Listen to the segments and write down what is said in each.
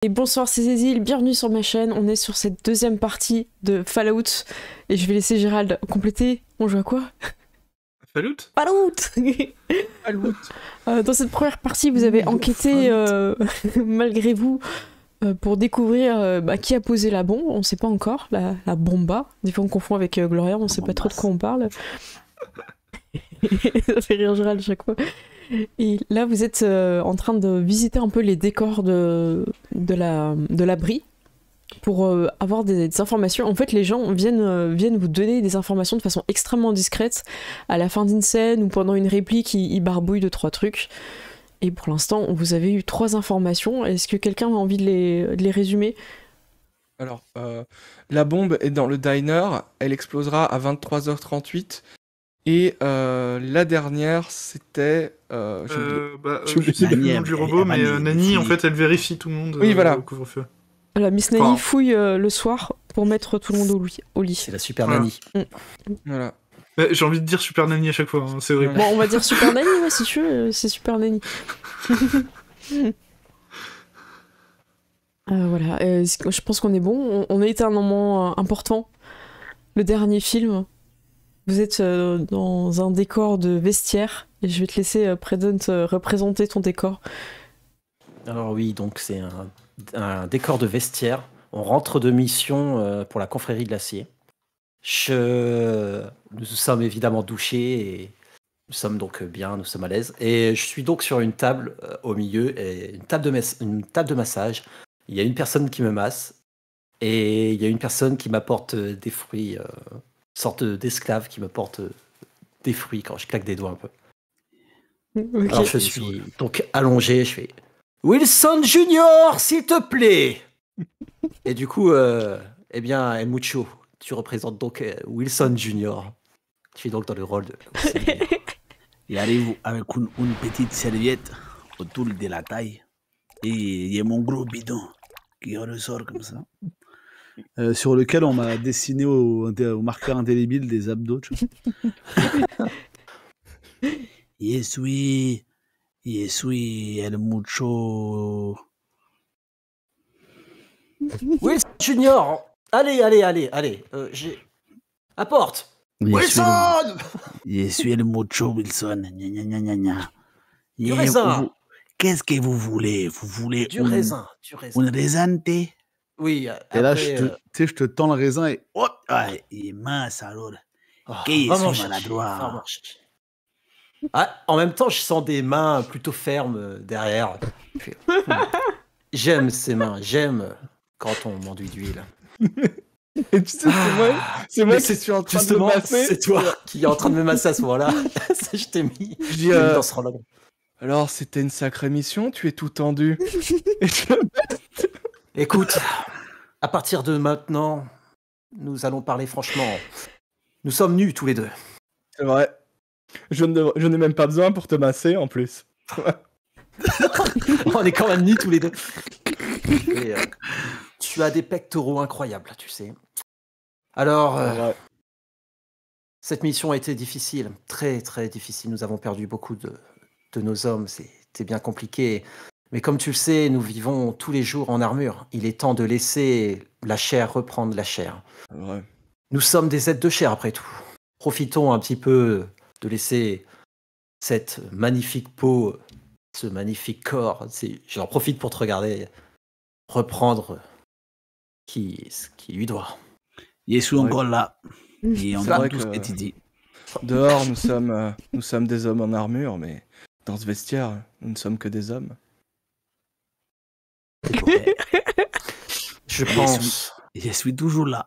Et bonsoir, c'est Cécile, bienvenue sur ma chaîne. On est sur cette deuxième partie de Fallout. Et je vais laisser Gérald compléter. On joue à quoi? Fallout. Fallout. Dans cette première partie, vous avez enquêté, malgré vous, pour découvrir qui a posé la bombe. On ne sait pas encore, la bomba. Des fois on confond avec Gloria, on ne sait pas trop de quoi on parle. Ça fait rire Gérald à chaque fois. Et là, vous êtes en train de visiter un peu les décors de l'abri pour avoir des informations. En fait, les gens viennent vous donner des informations de façon extrêmement discrète. À la fin d'une scène ou pendant une réplique, ils barbouillent 2-3 trucs. Et pour l'instant, vous avez eu 3 informations. Est-ce que quelqu'un a envie de les résumer? Alors, la bombe est dans le diner. Elle explosera à 23h38. Et la dernière, c'était... je sais plus le nom du robot, mais Nani, en fait, elle vérifie tout le monde au couvre-feu. Voilà, Miss Nani fouille le soir pour mettre tout le monde au lit. C'est la super Nani. Voilà. J'ai envie de dire super Nani à chaque fois, hein, c'est horrible. Bon, on va dire super Nani, ouais, si tu veux, c'est super Nani. Voilà, je pense qu'on est bon. On a été un moment important. Le dernier film... Vous êtes dans un décor de vestiaire et je vais te laisser Present représenter ton décor. Alors oui, donc c'est un décor de vestiaire. On rentre de mission pour la confrérie de l'acier. Nous sommes évidemment douchés et nous sommes donc bien, nous sommes à l'aise. Et je suis donc sur une table au milieu, et une table de massage. Il y a une personne qui me masse et il y a une personne qui m'apporte des fruits... sorte d'esclave qui me porte des fruits quand je claque des doigts un peu. Okay. Alors je suis donc allongé, je fais Wilson Junior, s'il te plaît. Et du coup, eh bien, El Mucho, tu représentes donc Wilson Junior. Tu es donc dans le rôle de. Il arrive avec une petite serviette autour de la taille et il y a mon gros bidon qui ressort comme ça. Sur lequel on m'a dessiné au marqueur indélébile des abdos. Yes, oui, El Mucho. Wilson Junior, allez, apporte. Wilson. Yes, oui, El Mucho, Wilson. Du raisin. Qu'est-ce que vous voulez? Vous voulez du raisin. Une raisanté? Oui, et là, je te tends le raisin et hop, il est mince alors. Qu'est-ce maladroit. En même temps, je sens des mains plutôt fermes derrière. J'aime ces mains, j'aime quand on m'enduit d'huile. Et tu sais, c'est moi qui suis en train de me masser. C'est toi qui est en train de me masser à ce moment-là. Je t'ai mis dans ce rôle-là. Alors, c'était une sacrée mission, tu es tout tendu. Écoute, à partir de maintenant, nous allons parler franchement. Nous sommes nus tous les deux. C'est vrai. Je n'ai même pas besoin pour te masser en plus. On est quand même nus tous les deux. Et, tu as des pectoraux incroyables, tu sais. Alors, cette mission a été difficile, très très difficile. Nous avons perdu beaucoup de nos hommes. C'était bien compliqué. Mais comme tu le sais, nous vivons tous les jours en armure. Il est temps de laisser la chair reprendre la chair. Ouais. Nous sommes des êtres de chair après tout. Profitons un petit peu de laisser cette magnifique peau, ce magnifique corps, j'en profite pour te regarder, reprendre ce qui lui doit. Je suis encore là. Et on vrai tout ce que tu dis. Dehors, nous sommes des hommes en armure, mais dans ce vestiaire, nous ne sommes que des hommes. Je pense. Je suis toujours là.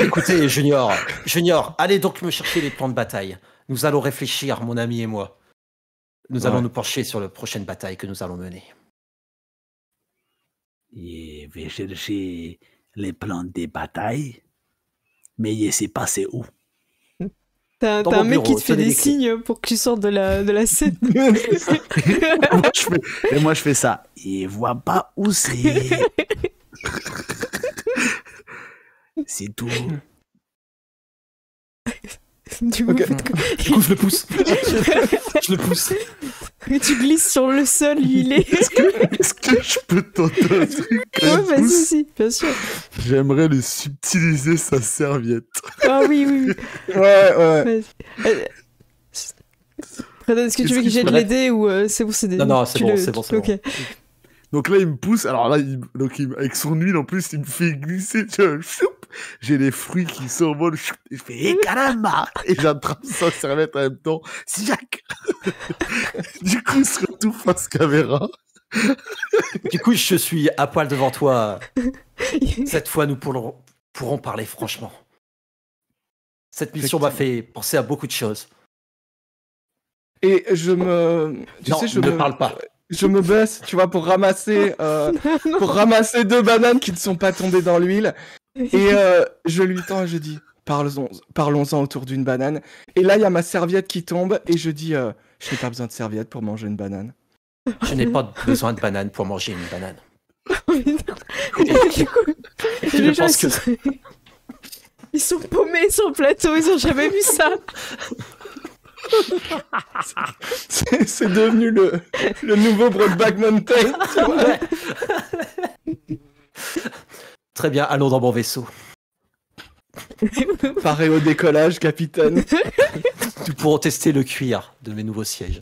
Écoutez, Junior, allez donc me chercher les plans de bataille. Nous allons réfléchir, mon ami et moi. Nous allons nous pencher sur la prochaine bataille que nous allons mener. Je vais chercher les plans des batailles, mais je sais pas c'est où. T'as un mec qui te fait des signes pour que tu sortes de la scène. moi, je fais ça. Il voit pas où c'est. C'est tout. Du coup, je le pousse. Je le pousse. Et tu glisses sur le sol huilé. Est-ce que je peux tenter un truc Ouais, vas-y, si, bien sûr. J'aimerais le subtiliser sa serviette. Ah oui. Ouais. Redan, est-ce que tu veux que j'aide l'aider ou c'est bon, c'est des... Non, c'est bon. Ok. Donc là, il me pousse. Alors là, avec son huile, en plus, il me fait glisser. Tu vois, choup, j'ai les fruits qui s'envolent. Choup, et je fais hey, caramba. Et j'attrape sa serviette en même temps. Siac. Du coup, il se retrouve face caméra. Du coup, je suis à poil devant toi. Cette fois, nous pourrons parler franchement. Cette mission m'a fait penser à beaucoup de choses. Et je me... parle pas. Je me baisse, tu vois, pour ramasser 2 bananes qui ne sont pas tombées dans l'huile. Et je lui tends et je dis, parlons-en autour d'une banane. Et là, il y a ma serviette qui tombe et je dis, je n'ai pas besoin de serviette pour manger une banane. Je n'ai pas besoin de banane pour manger une banane. Les gens, ils sont paumés sur le plateau, ils ont jamais vu ça. C'est devenu le nouveau Brokeback Mountain. Tu vois. Très bien, allons dans mon vaisseau. Paré au décollage, capitaine. Nous pourrons tester le cuir de mes nouveaux sièges.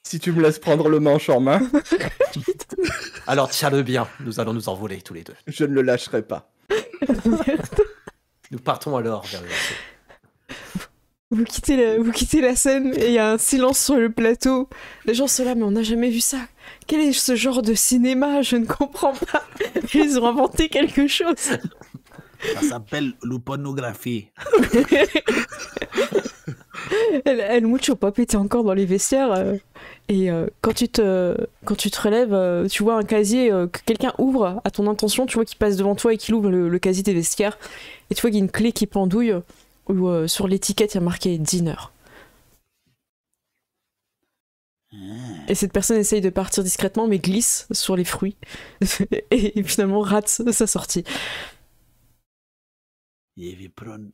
Si tu me laisses prendre le manche en main. Alors tiens-le bien, nous allons nous envoler tous les deux. Je ne le lâcherai pas. Nous partons alors vers le vaisseau. Vous quittez la scène et il y a un silence sur le plateau. Les gens sont là, mais on n'a jamais vu ça. Quel est ce genre de cinéma? Je ne comprends pas. Ils ont inventé quelque chose. Ça s'appelle l'uponographie. El Mucho Pop était encore dans les vestiaires. Et quand tu te relèves, tu vois un casier que quelqu'un ouvre à ton intention. Tu vois qu'il passe devant toi et qu'il ouvre le casier des vestiaires. Et tu vois qu'il y a une clé qui pendouille. Où sur l'étiquette il y a marqué dinner. Et cette personne essaye de partir discrètement mais glisse sur les fruits et finalement rate sa sortie. Je vais prendre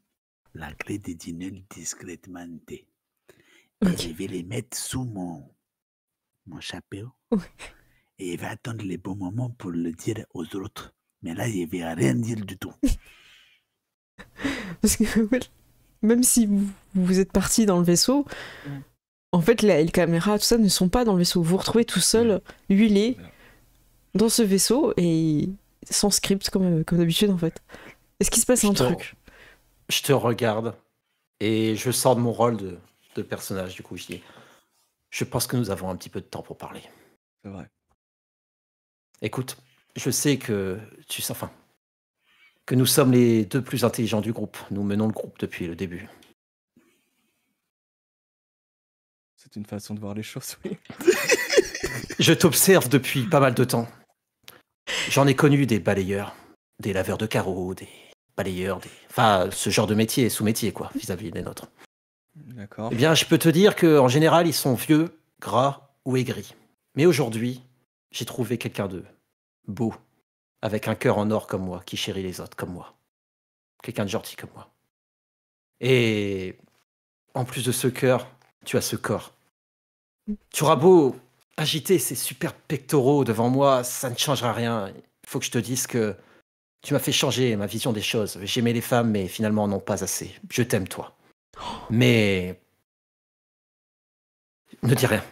la clé de dîner discrètement. Okay. Je vais les mettre sous mon chapeau. Et je vais attendre les bons moments pour le dire aux autres. Mais là, je ne vais rien dire du tout. Parce que même si vous êtes parti dans le vaisseau, en fait, les caméras, tout ça, ne sont pas dans le vaisseau. Vous vous retrouvez tout seul, huilé, dans ce vaisseau, et sans script, comme d'habitude, en fait. Est-ce qu'il se passe un truc? Je te regarde, et je sors de mon rôle de personnage, du coup, je dis, je pense que nous avons un petit peu de temps pour parler. C'est vrai. Écoute, je sais que que nous sommes les 2 plus intelligents du groupe. Nous menons le groupe depuis le début. C'est une façon de voir les choses, oui. Je t'observe depuis pas mal de temps. J'en ai connu des balayeurs, des laveurs de carreaux, des balayeurs, enfin, ce genre de métier, sous-métier, quoi, vis-à-vis des nôtres. D'accord. Eh bien, je peux te dire qu'en général, ils sont vieux, gras ou aigris. Mais aujourd'hui, j'ai trouvé quelqu'un de beau, avec un cœur en or comme moi, qui chérit les autres comme moi. Quelqu'un de gentil comme moi. Et en plus de ce cœur, tu as ce corps. Tu auras beau agiter ces super pectoraux devant moi, ça ne changera rien. Il faut que je te dise que tu m'as fait changer ma vision des choses. J'aimais les femmes, mais finalement non pas assez. Je t'aime, toi. Mais ne dis rien.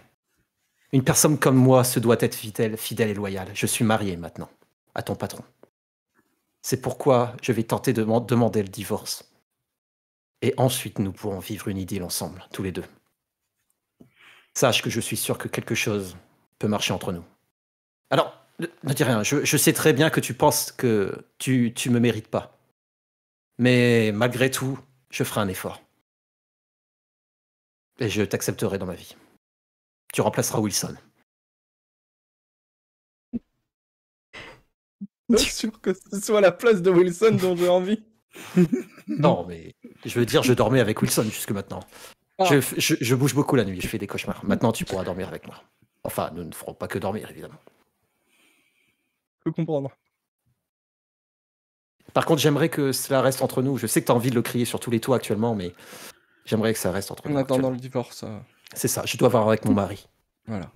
Une personne comme moi se doit être fidèle et loyale. Je suis marié maintenant à ton patron. C'est pourquoi je vais tenter de demander le divorce. Et ensuite, nous pourrons vivre une idylle ensemble, tous les deux. Sache que je suis sûr que quelque chose peut marcher entre nous. Alors, ne dis rien. Je sais très bien que tu penses que tu me mérites pas. Mais malgré tout, je ferai un effort. Et je t'accepterai dans ma vie. Tu remplaceras Wilson. T'es sûr que ce soit la place de Wilson dont j'ai envie? Non, mais je veux dire, je dormais avec Wilson jusque maintenant. Ah. Je bouge beaucoup la nuit, je fais des cauchemars. Maintenant, tu pourras dormir avec moi. Enfin, nous ne ferons pas que dormir, évidemment. Je peux comprendre. Par contre, j'aimerais que cela reste entre nous. Je sais que tu as envie de le crier sur tous les toits actuellement, mais j'aimerais que ça reste entre nous. En attendant le divorce. C'est ça, je dois voir avec mon mari. Voilà.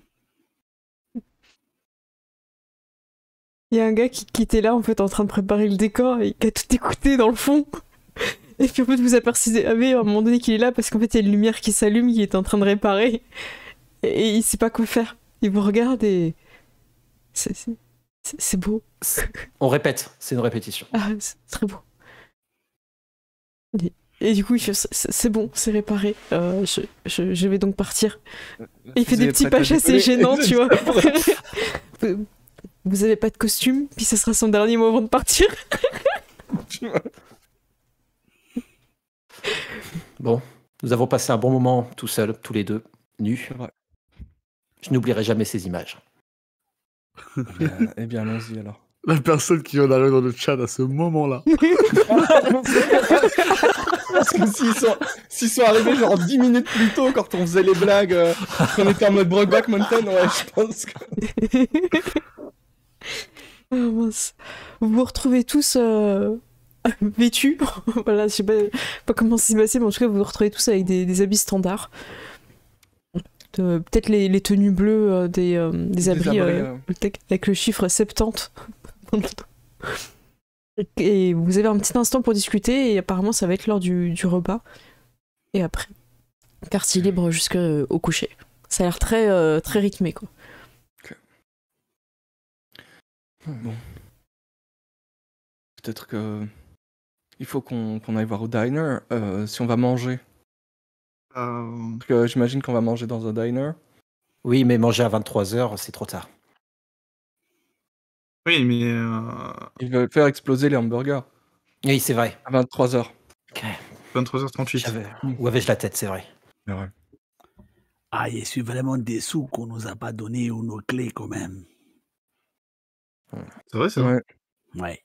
Il y a un gars qui était là, en fait, en train de préparer le décor et qui a tout écouté dans le fond. Et puis, en fait, vous apercevez à un moment donné qu'il est là parce qu'en fait, il y a une lumière qui s'allume, il est en train de réparer. Et il sait pas quoi faire. Il vous regarde et... C'est beau. On répète, c'est une répétition. Ah, c'est très beau. Et du coup, il fait, c'est bon, c'est réparé. Je vais donc partir. Et il fait des petits pages assez gênants, tu vois. Vous avez pas de costume, puis ce sera son dernier mot avant de partir. Bon, nous avons passé un bon moment tout seuls, tous les deux, nus. Ouais. Je n'oublierai jamais ces images. Eh bien, allons-y alors. La personne qui vient d'arriver dans le chat à ce moment-là. Parce que s'ils sont arrivés genre 10 minutes plus tôt quand on faisait les blagues, qu'on était en mode Brokeback Mountain, ouais, je pense que... Oh, mince. Vous vous retrouvez tous vêtus. Voilà, je sais pas comment ça s'est passé, mais en tout cas, vous vous retrouvez tous avec des habits standards. Peut-être les tenues bleues des abris avec le chiffre 70. Et vous avez un petit instant pour discuter et apparemment ça va être l'heure du repas. Et après, quartier libre jusqu'au coucher. Ça a l'air très, très rythmé, quoi. Okay. Bon. Peut-être que il faut qu'on aille voir au diner si on va manger. Parce que j'imagine qu'on va manger dans un diner. Oui, mais manger à 23h, c'est trop tard. Oui, mais... Ils veulent faire exploser les hamburgers. Oui, c'est vrai. À 23h. Ok. 23h38. Où avais-je la tête, c'est vrai. Ouais. Ah, je suis vraiment déçu qu'on nous a pas donné nos clés quand même. C'est vrai, c'est vrai. Ouais.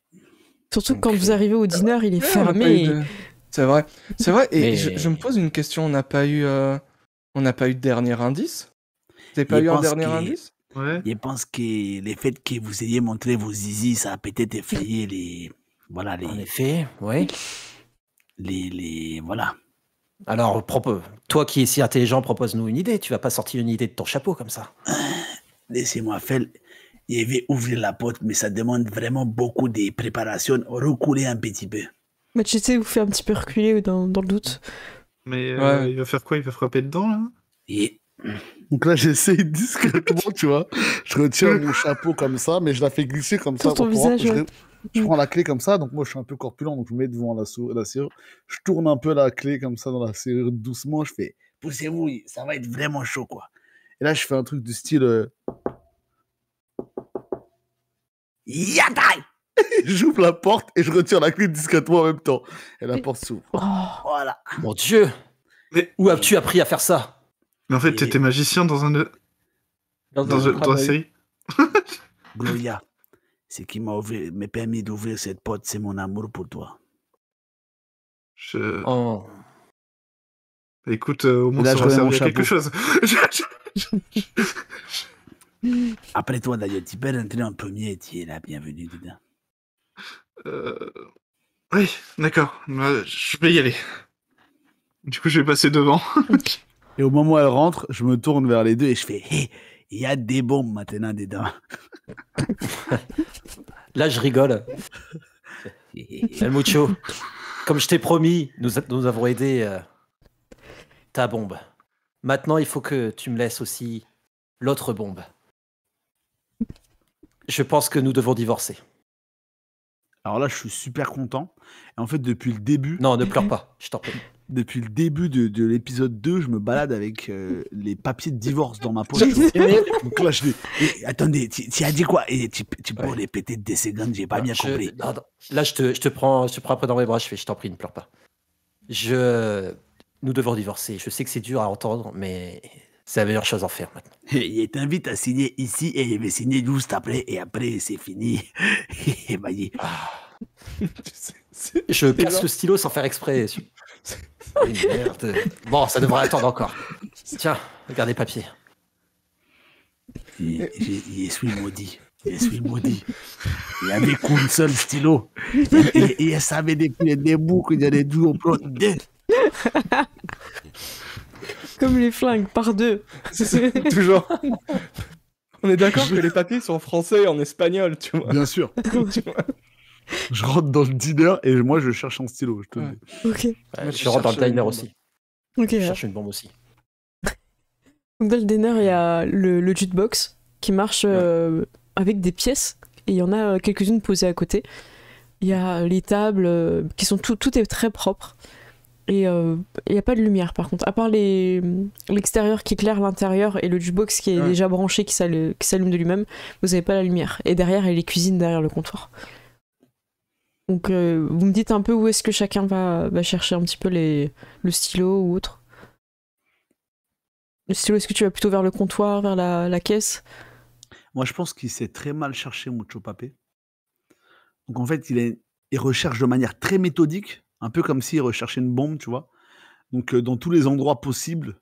Surtout quand vous arrivez au dîner, il est fermé. C'est vrai. C'est vrai. Et Mais... je me pose une question. On n'a pas eu de dernier indice. Vous n'avez pas eu un dernier indice? Ouais. Je pense que le fait que vous ayez montré vos zizi, ça a peut-être effrayé les... Voilà, les... En effet, oui. Voilà. Alors, toi qui es si intelligent, propose-nous une idée. Tu vas pas sortir une idée de ton chapeau comme ça. Laissez-moi faire... Je vais ouvrir la porte, mais ça demande vraiment beaucoup de préparation. Reculer un petit peu. Mais tu sais, vous fait un petit peu reculer dans le doute. Mais il va faire quoi? Il va frapper dedans, là? Et... Donc là, j'essaye discrètement, tu vois. Je retire mon chapeau comme ça, mais je la fais glisser comme ça. Sur ton visage, je prends la clé comme ça, donc moi je suis un peu corpulent, donc je me mets devant la serrure. Je tourne un peu la clé comme ça dans la serrure doucement, je fais « Poussez-vous, ça va être vraiment chaud, quoi. » Et là, je fais un truc du style Yatai. J'ouvre la porte et je retire la clé discrètement en même temps. Et la porte s'ouvre. Oh. Voilà. Mon Dieu! Mais... Où as-tu appris à faire ça? Mais en fait, t'étais magicien dans la série. Gloria, ce qui m'a permis d'ouvrir cette porte, c'est mon amour pour toi. Oh. Écoute, au moins ça va servir à quelque chose. Après toi, d'ailleurs, tu peux rentrer en premier, tu es la bienvenue dedans. Oui, d'accord. Je vais y aller. Du coup, je vais passer devant. Et au moment où elle rentre, je me tourne vers les deux et je fais hey, il y a des bombes maintenant dedans. Là, je rigole. El Mucho, comme je t'ai promis, nous avons aidé ta bombe. Maintenant, il faut que tu me laisses aussi l'autre bombe. Je pense que nous devons divorcer. Alors là, je suis super content. Et en fait, depuis le début... Non, ne pleure pas, je t'en prie. Depuis le début de l'épisode 2, je me balade avec les papiers de divorce dans ma poche. Donc là, je dis, attendez, tu as dit quoi? Et tu peux répéter 2 secondes, j'ai pas bien compris. Non. Là, je te prends après dans mes bras, je t'en prie, ne pleure pas. Nous devons divorcer. Je sais que c'est dur à entendre, mais c'est la meilleure chose à faire maintenant. Il t'invite à signer ici et il va signer juste après, et après, c'est fini. Et vas-y. Je casse le stylo sans faire exprès. Merde. Bon, ça devrait attendre encore. Tiens, regarde les papiers. Je suis maudit. Je suis maudit. Il n'y avait qu'un seul stylo. Et il savait depuis le début qu'il y avait dû en prendre 2. Comme les flingues, par 2. Toujours. On est d'accord que les papiers sont en français et en espagnol, tu vois. Bien sûr. Je rentre dans le diner et moi je cherche un stylo, je te le dis. Ok. Je rentre dans le diner aussi. Ok. Je cherche une bombe aussi. Donc dans le diner, il y a le jukebox qui marche avec des pièces. Et il y en a quelques-unes posées à côté. Il y a les tables qui sont... Tout est très propre. Et il n'y a pas de lumière par contre. À part l'extérieur qui éclaire l'intérieur et le jukebox qui est déjà branché, qui s'allume de lui-même, vous n'avez pas la lumière. Et derrière, il y a les cuisines derrière le comptoir. Donc vous me dites un peu où est-ce que chacun va chercher un petit peu le stylo ou autre. Le stylo, est-ce que tu vas plutôt vers le comptoir, vers la caisse? Moi, je pense qu'il s'est très mal cherché, Mucho Papé. Donc en fait, il recherche de manière très méthodique, un peu comme s'il recherchait une bombe, tu vois. Donc dans tous les endroits possibles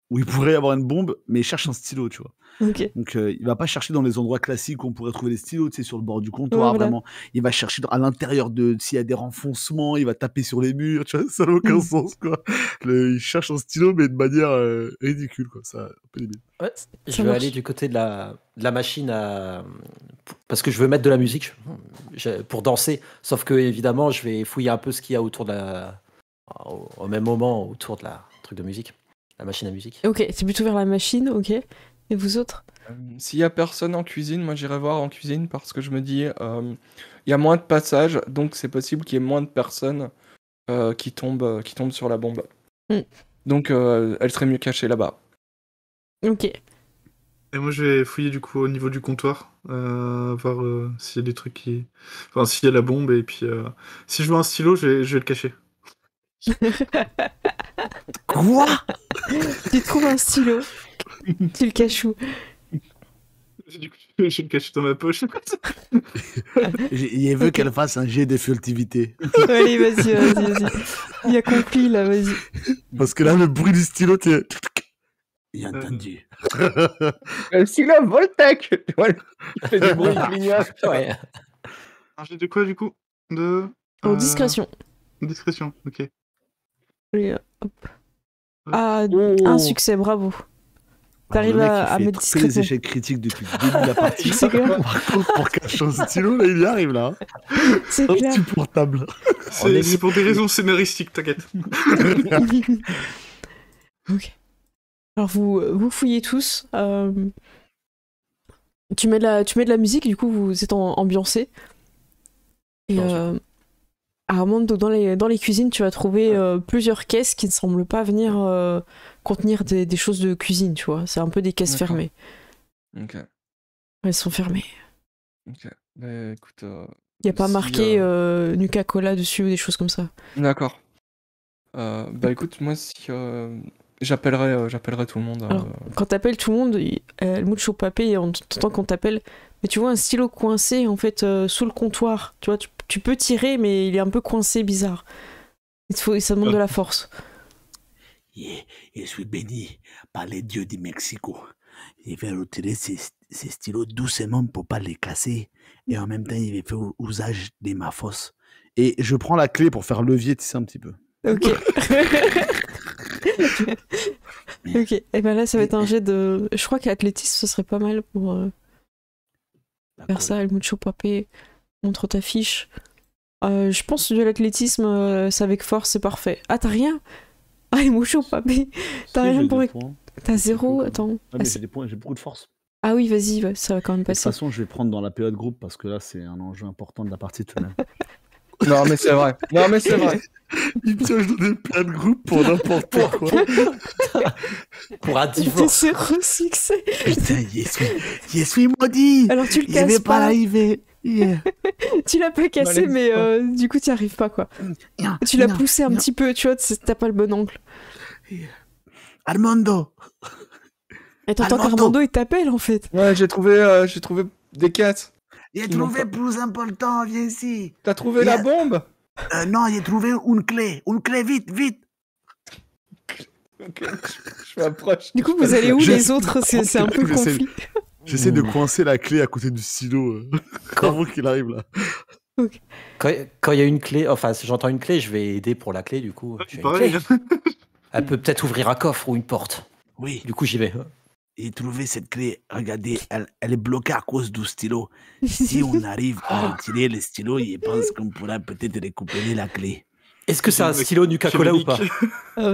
où il pourrait y avoir une bombe, mais il cherche un stylo, tu vois. Ok. Donc il va pas chercher dans les endroits classiques où on pourrait trouver des stylos, tu sais, sur le bord du comptoir, voilà. vraiment. Il va chercher à l'intérieur s'il y a des renfoncements, il va taper sur les murs, tu vois, ça n'a aucun sens, quoi. Il cherche un stylo, mais de manière ridicule, quoi. Ça, un peu débile. Ouais, je vais aller du côté de la machine parce que je veux mettre de la musique pour danser. Sauf que, évidemment, je vais fouiller un peu ce qu'il y a autour au même moment, autour de la truc de musique. La machine à musique. Ok, c'est plutôt vers la machine, ok. Et vous autres? S'il y a personne en cuisine, moi j'irai voir en cuisine parce que je me dis, il y a moins de passages, donc c'est possible qu'il y ait moins de personnes qui tombent sur la bombe. Donc elle serait mieux cachée là-bas. Ok. Et moi je vais fouiller du coup au niveau du comptoir, voir s'il y a des trucs qui... Enfin s'il y a la bombe, et puis si je vois un stylo, je vais le cacher. Quoi? Tu trouves un stylo, tu le caches où? Du coup, je le cache dans ma poche. Il veut qu'elle fasse un jet de furtivité. Allez, vas-y. Il a compris là, vas-y. Parce que là, le bruit du stylo, t'es... Il a entendu. Le stylo Voltec. Il fait du bruit clignotant. Ouais. Un jet de quoi du coup? En discrétion. Discrétion, ok. Et, hop. Ah, un succès, bravo. T'arrives à mettre discrètement. Les échecs critiques depuis le début de la partie. C'est clair. Par contre, pour cacher un stylo, là, il y arrive, là. C'est clair. Insupportable. C'est pour des raisons scénaristiques, t'inquiète. Ok. Alors, vous fouillez tous. Tu mets de la musique, du coup, vous êtes ambiancé. Et Armando, dans les cuisines, tu vas trouver plusieurs caisses qui ne semblent pas venir contenir des choses de cuisine, tu vois. C'est un peu des caisses fermées. Ok. Elles sont fermées. Ok. Bah, écoute. Il n'y a pas marqué Nuka-Cola dessus ou des choses comme ça. D'accord. Bah écoute, moi si j'appellerai tout le monde. Alors, quand t'appelles tout le monde, le Mucho Papé, on t'entend qu'on t'appelle. Mais tu vois un stylo coincé en fait sous le comptoir. Tu vois, tu peux tirer, mais il est un peu coincé, bizarre. Ça demande de la force. Je suis béni par les dieux du Mexico. Il va retirer ces stylos doucement pour pas les casser. Et en même temps, il va faire usage de ma force. Et je prends la clé pour faire levier, tu sais, un petit peu. Ok. Ok. Et ben là, ça va être un jet de... Je crois qu'athlétisme, ce serait pas mal pour faire ça. El Mucho Papé, montre ta fiche. Je pense que de l'athlétisme, c'est avec force, c'est parfait. Ah, t'as rien? Ah, El Mucho Papé, t'as rien pour... T'as 0? Attends. Ah, mais j'ai des points, j'ai beaucoup de force. Ah oui, vas-y, ça va quand même De toute passer. façon, je vais prendre dans la période groupe parce que là, c'est un enjeu important de la partie tout de même. Non, mais c'est vrai. Il pioche dans des périodes groupe pour n'importe quoi. Pour un divorce. C'est resuccès. Putain, je suis maudit. Alors tu le Il casses vais pas. arriver. Yeah. Tu l'as pas cassé, mais du coup, tu n'y arrives pas, quoi. Tu l'as poussé un petit peu, tu vois, t'as pas le bon angle. Armando. Et t'entends qu'Armando, il t'appelle, en fait. Ouais, j'ai trouvé des caisses. J'ai trouvé plus important, viens ici. T'as trouvé la bombe? Non, j'ai trouvé une clé. Une clé, vite. Ok, je m'approche. Du coup, vous allez où les autres? C'est un peu conflit. J'essaie de coincer la clé à côté du stylo avant qu'il arrive là. Okay. Quand il y a une clé, enfin si j'entends une clé, je vais aider pour la clé du coup. Pareil. Elle peut peut-être ouvrir un coffre ou une porte. Oui, Du coup, j'y vais. j'ai trouvé cette clé. Regardez, elle est bloquée à cause du stylo. Si on arrive à retirer le stylo, je pense qu'on pourra peut-être récupérer la clé. Est-ce que c'est un stylo Nuka-Cola ou pas?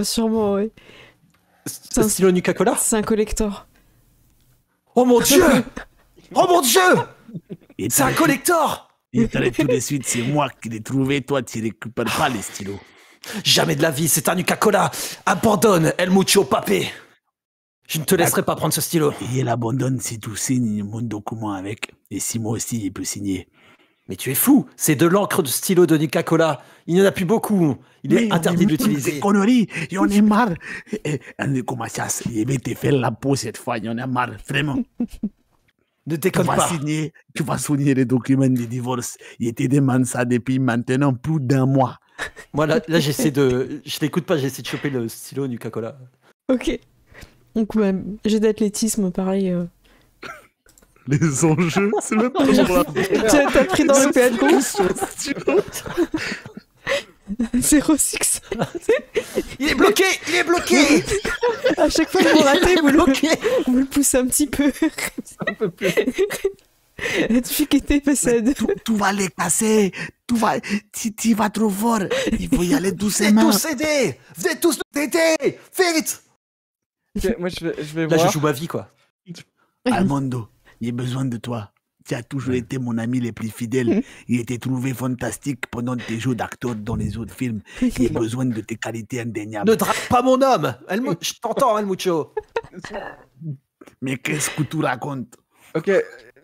Sûrement, oui. C'est un stylo Nuka-Cola? C'est un collector. Oh mon dieu! Oh mon dieu! Et C'est un collector! Et tout de suite, c'est moi qui l'ai trouvé. Toi, tu récupères pas les stylos. Jamais de la vie, c'est un Nuka-Cola! Abandonne, El Mucho Papé! Je ne te laisserai pas prendre ce stylo. Et elle abandonne si tu signes mon document avec. Et si moi aussi, il peut signer. Mais tu es fou! C'est de l'encre de stylo de Nuka-Cola. Il n'y en a plus beaucoup. Il est interdit de l'utiliser. Des conneries, il y en a marre. Enrico Macias, je vais te faire la peau cette fois, il y en a marre, vraiment. Ne Tu déconne vas pas. signer les documents de divorce. Il te demande ça depuis maintenant plus d'un mois. Moi, là j'essaie de... Je l'écoute pas, j'essaie de choper le stylo Nuka-Cola. Ok. Donc, j'ai d'athlétisme, pareil. Les enjeux, c'est même pas pour la T'as pris dans le PA de groupe 06. Il est bloqué! Il est bloqué! À chaque fois que vous ratez, vous le poussez un petit peu. Un peu plus. Difficulté passade. Tu vas les casser. Tu vas trop fort. Il faut y aller Venez doucement. tous aider! Venez tous nous aider! Vite! Ok, moi, je vais Là, voir. je joue ma vie, quoi. Armando, j'ai besoin de toi. Tu as toujours été mon ami le plus fidèle. Il était trouvé fantastique pendant tes jeux d'acteur dans les autres films. J'ai besoin de tes qualités indéniables. Ne drague pas mon homme! Je t'entends, El Mucho. Mais qu'est-ce que tu racontes? Ok,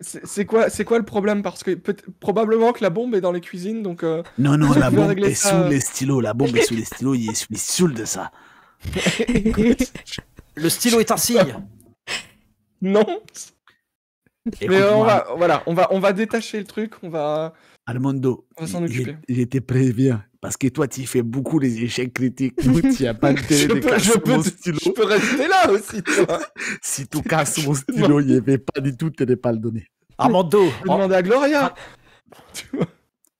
c'est quoi le problème? Parce que probablement que la bombe est dans les cuisines, donc... Non, Je la vais bombe régler est ça. sous les stylos. La bombe est sous les stylos. Je suis sûr de ça. Le stylo est un signe. Non. Mais Écoute-moi, on va détacher le truc, on va Armando, on va s'en occuper. je te préviens. Parce que toi, tu fais beaucoup les échecs critiques. Nous, tu n'as pas de Je télé de peux, casser mon je stylo. peux rester là aussi, tu vois. Si tu casses mon stylo, je ne vais pas du tout te pas le donner. Armando! Je vais demander à Gloria. Tu vois.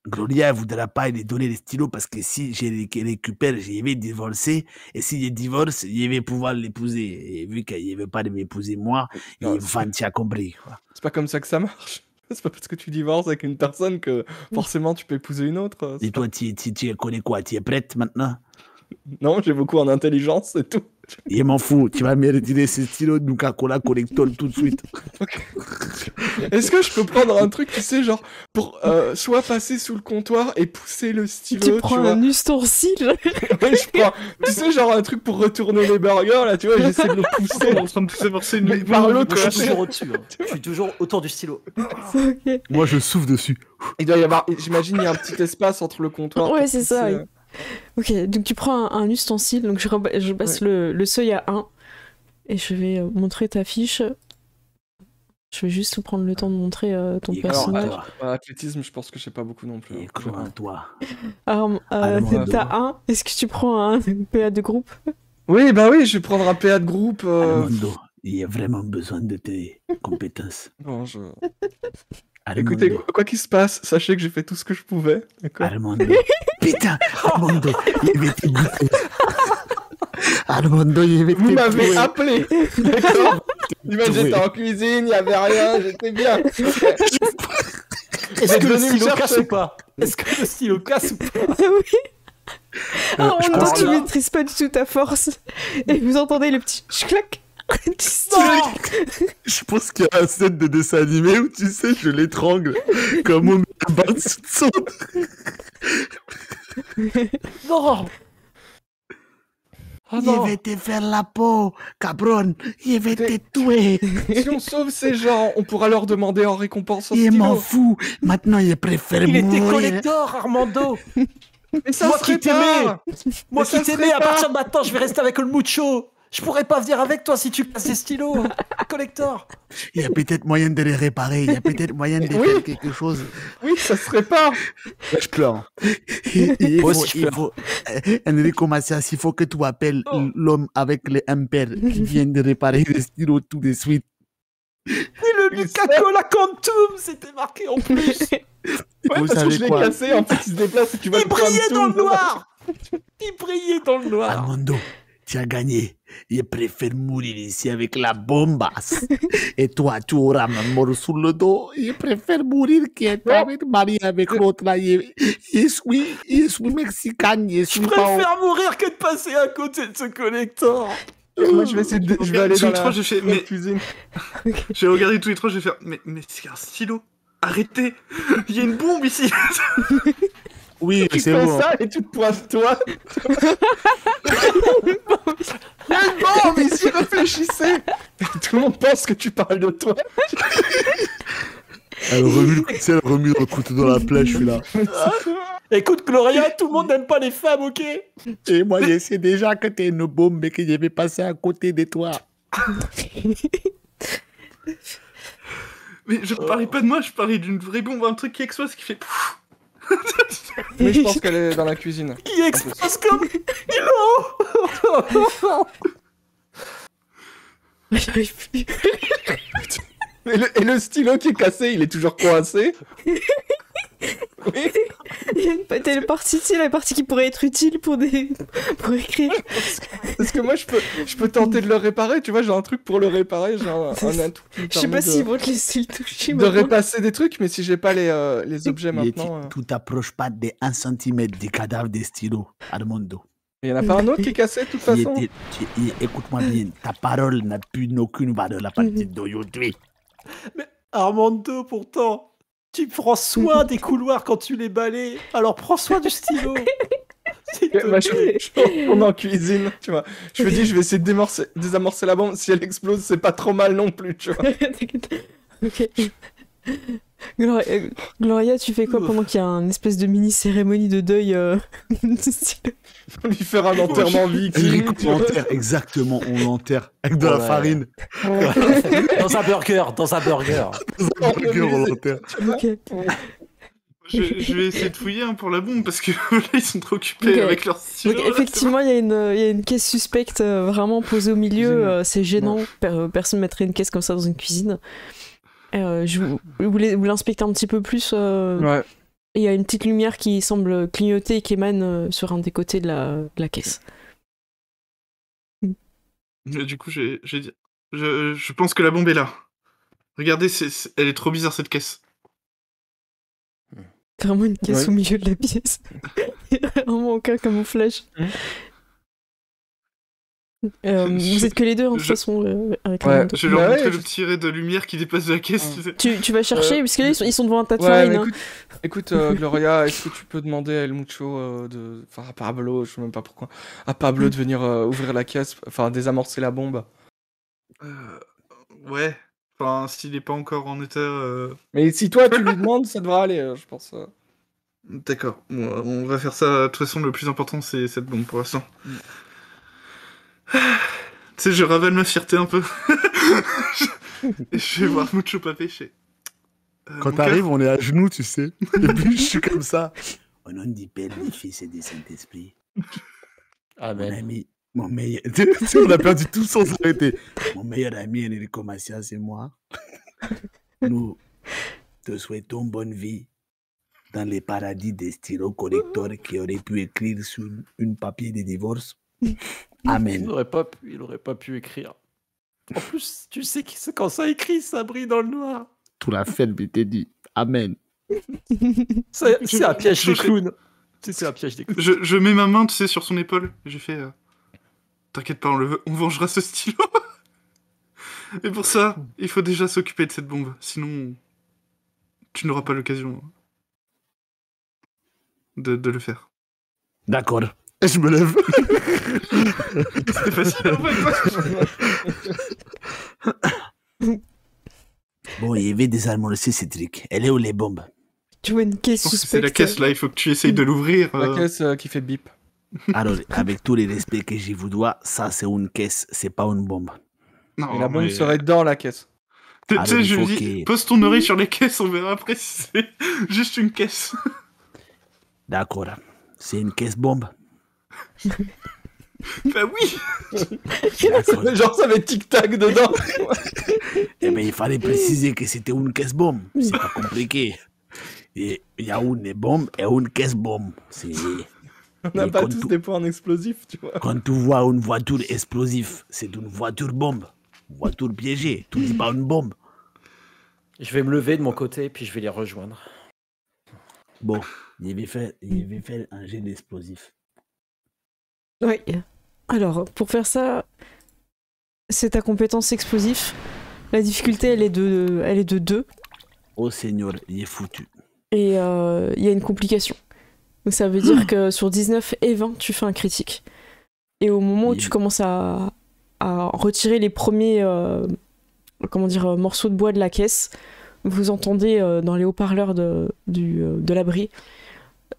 Gloria ne voudra pas lui donner les stylos parce que si je les récupère, je vais divorcer. Et si je divorce, je vais pouvoir l'épouser. Et vu qu'elle ne veut pas m'épouser moi, Non, tu as compris. Quoi. C'est pas comme ça que ça marche. C'est pas parce que tu divorces avec une personne que forcément tu peux épouser une autre. Et toi, tu connais quoi? Tu es prête maintenant? Non, j'ai beaucoup en intelligence, c'est tout. Je m'en fous. Tu vas me retirer ce stylo de Nuka-Cola Collector tout de suite. Est-ce que je peux prendre un truc, tu sais, genre, pour soit passer sous le comptoir et pousser le stylo, Tu prends vois. un ustensile. Ouais, je prends, tu sais, genre un truc pour retourner les burgers, là, tu vois, j'essaie de le pousser. en train de pousser forcer une Mais par l'autre, Je quoi. suis toujours au-dessus. Je suis toujours autour du stylo. Ok. Moi, je souffle dessus. Il doit y avoir, j'imagine, il y a un petit espace entre le comptoir. Ouais, pour c'est ça, pousser, oui. Ok, donc tu prends un ustensile, donc je passe le seuil à 1 et je vais montrer ta fiche. Je vais juste prendre le temps de montrer ton Et personnage. crois en toi. Athlétisme, je pense que je sais pas beaucoup non plus. Et crois en toi. Alors, t'as 1. Est-ce que tu prends un PA de groupe? Oui, bah oui, je vais prendre un PA de groupe. Armando, il y a vraiment besoin de tes compétences. Bon, Armando, écoutez, quoi qu'il se passe, sachez que j'ai fait tout ce que je pouvais. D'accord. Armando. Putain, Armando, il va te buter. Armando, il va te Vous m'avez tuer. appelé, d'accord? Imagine, j'étais en cuisine, il n'y avait rien, j'étais bien. Est-ce que le venu me stylo casse chercher. ou pas? Est-ce que le stylo casse ou pas? Oui. Ah, je on pense tu là- maîtrises pas du tout ta force. Et vous entendez le petit clac du stylo. Je pense qu'il y a un set de dessin animé où, tu sais, je l'étrangle comme on met un barre de son. Non! Oh Il non! va te faire la peau, cabron. Il va te tuer. Si on sauve ces gens, on pourra leur demander en récompense un Il m'en stylo. fout. Maintenant, il préfère Il était mourir. collector, Armando! Mais ça Moi serait qui t'aimais. pas. Moi Mais ça qui t'aimais, serait à pas. partir de maintenant, je vais rester avec le Mucho! Je pourrais pas venir avec toi si tu casses des stylos! Collector! Il y a peut-être moyen de les réparer. Il y a peut-être moyen de Oui. faire quelque chose. Oui, ça serait pas. Je pleure. Il Moi faut, aussi, il faut, Enrico Macias, il faut que tu appelles l'homme avec les impairs qui vient de réparer le stylo tout de suite. Et le Nuka-Cola Quantum! C'était marqué en plus! Ouais, Vous parce que savez je l'ai quoi? cassé, en fait, il se déplace et tu vas Il le prendre brillait tout. dans le noir! Il brillait dans le noir! Armando, tu as gagné. Je préfère mourir ici avec la bombasse. Et toi, tu auras ma mort sous le dos. Je préfère mourir qu'être marié avec l'autre là. Je suis mexicain, je Je suis pas... préfère mourir que de passer à côté de ce collector. Moi, je vais essayer de... Je vais aller Tous dans les trois, la... je fais, dans la mais- cuisine. J'ai regardé tous les trois, je vais faire. Mais c'est un stylo. Arrêtez. Il y a une bombe ici. Oui, Tu c'est fais bon. ça et tu te pointes toi. Il y a une bombe ici, réfléchissez. Tout le monde pense que tu parles de toi. Elle remue dans le couteau dans la plaie, je suis là. Écoute, Gloria, tout le monde n'aime pas les femmes, ok? Et moi, je sais déjà que t'es une bombe, mais que je vais passer à côté de toi. Mais je parlais pas de moi, je parlais d'une vraie bombe, un truc qui explose qui fait. Mais je pense qu'elle est dans la cuisine. Qui explose comme J'arrive plus. Et le stylo qui est cassé, il est toujours coincé. Oui. Il y a une partie, tu sais, la partie qui pourrait être utile pour écrire. Parce que moi, je peux tenter de le réparer. Tu vois, j'ai un truc pour le réparer. J'ai un atout qui me Je sais permet pas s'ils vont te laisser le toucher. de maintenant. repasser des trucs, mais si j'ai pas les objets maintenant... Tu t'approches pas de 1 centimètre du cadavre des stylos, Armando. Il y en a pas un autre qui est cassé, de toute façon. Écoute-moi bien, ta parole n'a plus aucune valeur à partir d'aujourd'hui. Mais Armando, pourtant, tu prends soin des couloirs quand tu les balayes. Alors prends soin du stylo. S'il te Bah, plaît. je retourne en cuisine, tu vois. Je me dis, je vais essayer de désamorcer la bombe. Si elle explose, c'est pas trop mal non plus, tu vois. Ok. Gloria, tu fais quoi pendant qu'il y a une espèce de mini cérémonie de deuil de style. Lui faire un enterrement viking. tu vois. Exactement, on l'enterre avec de la Ouais. farine. Dans un burger, dans un burger. Dans un burger, on l'enterre. Ok. Je vais essayer de fouiller pour la bombe parce que là ils sont trop occupés Ok. avec leur stylo. Donc là, effectivement, il y a une caisse suspecte vraiment posée au milieu. C'est gênant. Personne mettrait une caisse comme ça dans une cuisine. Vous l'inspectez un petit peu plus. Ouais. Il y a une petite lumière qui semble clignoter et qui émane sur un des côtés de la caisse. Mais du coup, j'ai dit. Je pense que la bombe est là. Regardez, elle est trop bizarre cette caisse. Vraiment une caisse Ouais. au milieu de la pièce. Il n'y a vraiment aucun camouflage. Vous êtes que les deux, en toute je- façon, avec Ouais. Armando. Je vais leur Bah montrer ouais, le petit ray de lumière qui dépasse de la caisse. Tu sais. Tu vas chercher, parce que là, ils sont devant un tas de Ouais, farine. mais hein. écoute Gloria, est-ce que tu peux demander à El Mucho, enfin à Pablo, je sais même pas pourquoi, à Pablo de venir ouvrir la caisse, enfin désamorcer la bombe. Ouais. Enfin, s'il est pas encore en état. Mais si toi tu lui demandes, ça devra aller, je pense. D'accord. Bon, on va faire ça. De toute façon, le plus important, c'est cette bombe pour l'instant. Tu sais, je ravale ma fierté un peu. Je vais voir Mucho pas pêcher. Quand mon t'arrives, cœur, on est à genoux, tu sais. Et puis je suis comme ça. Au nom du Père, du Fils et du Saint-Esprit, mon Amen. ami, mon meilleur, Tu sais, on a perdu tout sans s'arrêter. mon meilleur ami Enrico Macias et moi, nous te souhaitons bonne vie dans les paradis des stylos correcteurs qui auraient pu écrire sur une papier de divorce. Amen. Il aurait pas pu écrire. En plus, tu sais que quand ça écrit, ça brille dans le noir. Tout la fête, mais t'es dit. Amen. C'est un piège de clown. Tu sais, c'est un piège des clowns. je mets ma main, tu sais, sur son épaule. Et j'ai fait. T'inquiète pas, on vengera ce stylo. Et pour ça, il faut déjà s'occuper de cette bombe. Sinon, tu n'auras pas l'occasion de le faire. D'accord. Et je me lève. C'était facile en fait. Bon, il vais désamorcer ces trucs. Elle est où les bombes? Tu vois une caisse Je pense que c'est suspecte. la caisse là, il faut que tu essayes de l'ouvrir. La caisse qui fait bip. Alors, avec tout le respect que je vous dois, ça c'est une caisse, c'est pas une bombe. Non, Et la bombe mais- serait dans la caisse. Tu Alors, sais, il je lui faut dis, que- pose ton oreille sur les caisses, on verra après si c'est juste une caisse. D'accord. C'est une caisse bombe. Bah oui. D'accord. Genre ça met tic-tac dedans. Eh bien, il fallait préciser que c'était une caisse bombe. C'est pas compliqué. Et il y a une bombe et une caisse bombe. C'est... On n'a Et pas quand tous tout- des points en explosif, tu vois. Quand tu vois une voiture explosive, c'est une voiture bombe. Une voiture piégée. Tu dis pas une bombe. Je vais me lever de mon côté, puis je vais les rejoindre. Bon, il avait fait un jet d'explosif. Oui. Alors, pour faire ça, c'est ta compétence explosif. La difficulté, elle est de 2. Oh Seigneur, il est foutu. Et il y a une complication. Donc ça veut dire que sur 19 et 20, tu fais un critique. Et au moment où tu commences à retirer les premiers morceaux de bois de la caisse, vous entendez dans les haut-parleurs de l'abri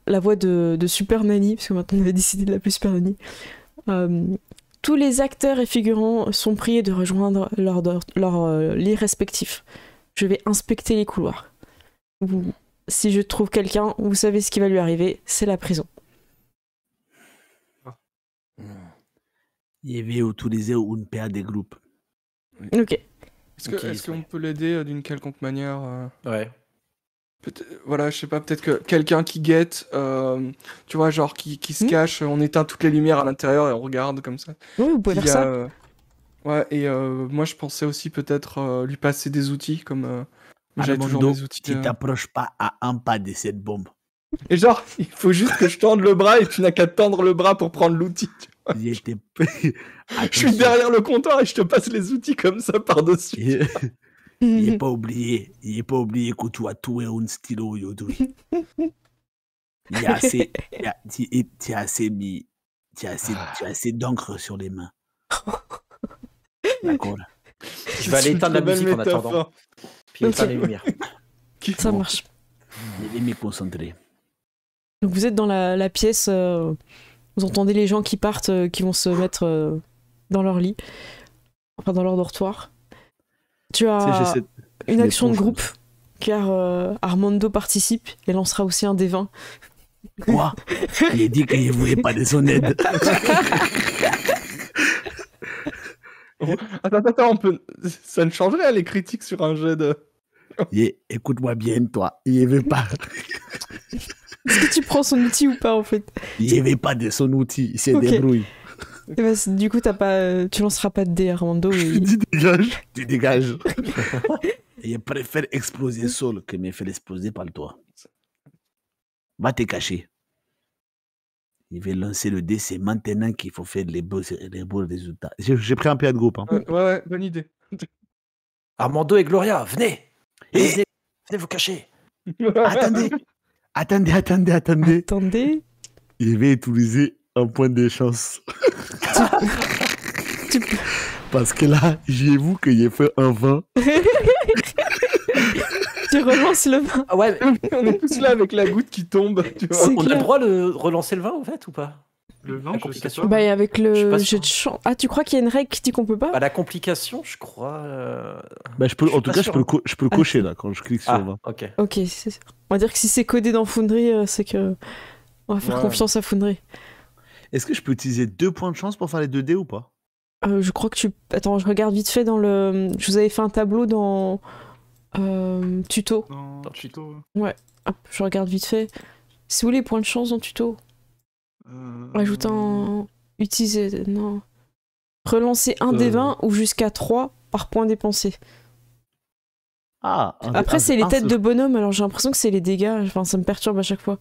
la voix de Super Nanny, parce que maintenant on avait décidé de l'appeler Super Nanny. Tous les acteurs et figurants sont priés de rejoindre leur lit respectif. Je vais inspecter les couloirs. Si je trouve quelqu'un, vous savez ce qui va lui arriver, c'est la prison. Il y avait utilisé une paire de groupes. Ok. Est-ce qu'on peut l'aider d'une quelconque manière Ouais. Voilà, je sais pas, peut-être que quelqu'un qui guette, tu vois, genre qui se cache, on éteint toutes les lumières à l'intérieur et on regarde comme ça. Oui, vous pouvez faire ça. Ouais, et moi je pensais aussi peut-être lui passer des outils, comme j'avais toujours Armando, mes outils. tu t'approches pas à un pas de cette bombe. Et genre, il faut juste que je tende le bras et tu n'as qu'à tendre le bras pour prendre l'outil. Tu vois. Il était... Je suis derrière le comptoir et je te passe les outils comme ça par-dessus. Il n'est pas oublié que tu as tué un stylo aujourd'hui. Il y a assez, tu as assez d'encre sur les mains. D'accord. Je vais aller éteindre la Très belle musique en métaphore. attendant. Puis éteindre les lumières. Ça marche. Je vais me concentrer. Donc vous êtes dans la pièce, vous entendez les gens qui partent, qui vont se mettre dans leur lit, enfin dans leur dortoir. Tu as une action de groupe, car Armando participe et lancera aussi un des 20. Quoi? Il a dit qu'il ne voulait pas de son aide. Attends, ça ne changerait les critiques sur un jet de... Écoute-moi bien, toi. Il ne veut pas. Est-ce que tu prends son outil ou pas en fait? Il ne veut pas de son outil, il se débrouille. Et bah, du coup, tu lanceras pas de dés, Armando. Tu dégages. Tu dégages. Il préfère exploser seul que me faire exploser par toi. Va te cacher. Il va lancer le dé, c'est maintenant qu'il faut faire les beaux résultats. J'ai pris un PA de groupe. Hein. Ouais, bonne idée. Armando et Gloria, venez. Venez vous cacher. Attendez. Il va utiliser un point de chance. Parce que là, j'ai vu qu'il a fait un 20. Tu relances le 20. Ah ouais, On est tous là avec la goutte qui tombe, tu vois. C'est on a clair. le droit de relancer le vin en fait ou pas? Le vin, La je sais complication. pas. Bah, et avec Je suis le pas jet sûr. de chance. Ah, tu crois qu'il y a une règle qui dit qu'on peut pas? Bah, la complication, je crois. Bah, Je suis en tout pas cas, sûr, je peux le cocher là quand je clique sur Ah, 20. ok. Ok, on va dire que si c'est codé dans Foundry, c'est que on va faire Ouais. confiance à Foundry. Est-ce que je peux utiliser 2 points de chance pour faire les 2 dés ou pas? Je crois que tu... Attends, je regarde vite fait dans le... Je vous avais fait un tableau dans... tuto. Dans le tuto. Hop, je regarde vite fait. C'est où les points de chance dans tuto? Ajoute un... Utiliser... Non. Relancer un des 20 ou jusqu'à 3 par point dépensé. Ah, Après, c'est les têtes de bonhomme, alors j'ai l'impression que c'est les dégâts. Enfin, ça me perturbe à chaque fois.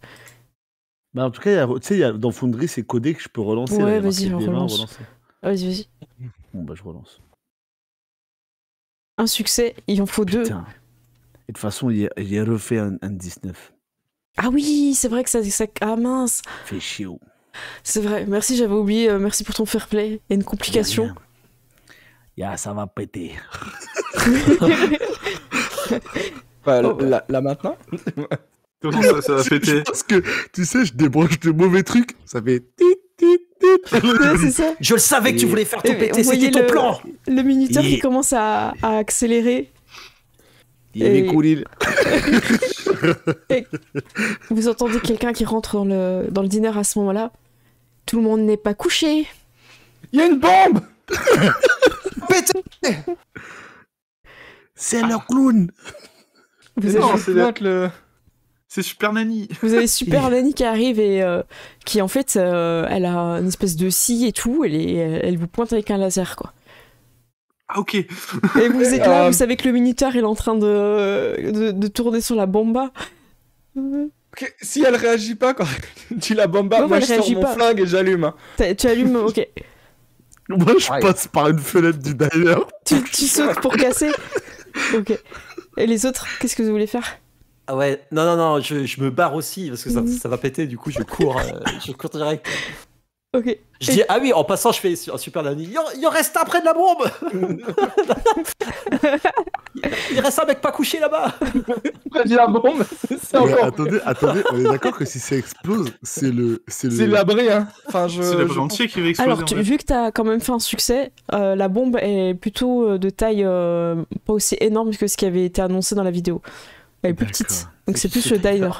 Bah, en tout cas, tu sais, dans Foundry, c'est codé que je peux relancer. Ouais, là, il y a vas-y, marqué D20, relance. relancer. Ah, vas-y. Bon, bah, je relance. Un succès, il en faut 2. Putain. Et de toute façon, il a refait un 19. Ah oui, c'est vrai que ça... Ah mince. Fait chier. C'est vrai, merci, j'avais oublié. Merci pour ton fair play. Il y a une complication. Ça va péter. Là maintenant. Comment ça va péter? Parce que, tu sais, je débranche de mauvais trucs. Ça fait tit, tit, tit. Ouais, c'est ça. Je le savais que tu voulais faire tout Et péter, vous voyez c'était ton plan. Le minuteur qui Et- commence à accélérer. Il avait Et- courir. Vous entendez quelqu'un qui rentre dans le dîner à ce moment-là. Tout le monde n'est pas couché. Il y a une bombe. C'est le clown. Vous Mais avez- non, c'est C'est Super Nanny. Vous avez Super Nanny qui arrive et qui en fait, elle a une espèce de scie et tout, elle vous pointe avec un laser quoi. Ah ok. Et vous êtes là, vous savez que le Minotaur il est en train de tourner sur la bomba. Ok, si elle réagit pas quand tu dis la bomba, Non, moi elle je sors réagit mon pas. flingue et j'allume. Hein. Tu allumes, ok. Moi, je Ouais. passe par une fenêtre du diner. Tu sautes pour casser. Ok. Et les autres, qu'est-ce que vous voulez faire? Ah ouais, non, je me barre aussi parce que ça va péter, du coup je cours direct. Ok. Je dis, ah oui, en passant, je fais un Super Nanny. Il en reste un près de la bombe. Il reste un mec pas couché là-bas. Près de la bombe, c'est Mais encore. attendez, on est d'accord que si ça explose, c'est le. C'est l'abri, hein. Enfin, C'est le entier qui va exploser. Alors, en fait. vu que t'as quand même fait un succès, la bombe est plutôt de taille pas aussi énorme que ce qui avait été annoncé dans la vidéo. Elle est plus D'accord. petite. Donc c'est plus le diner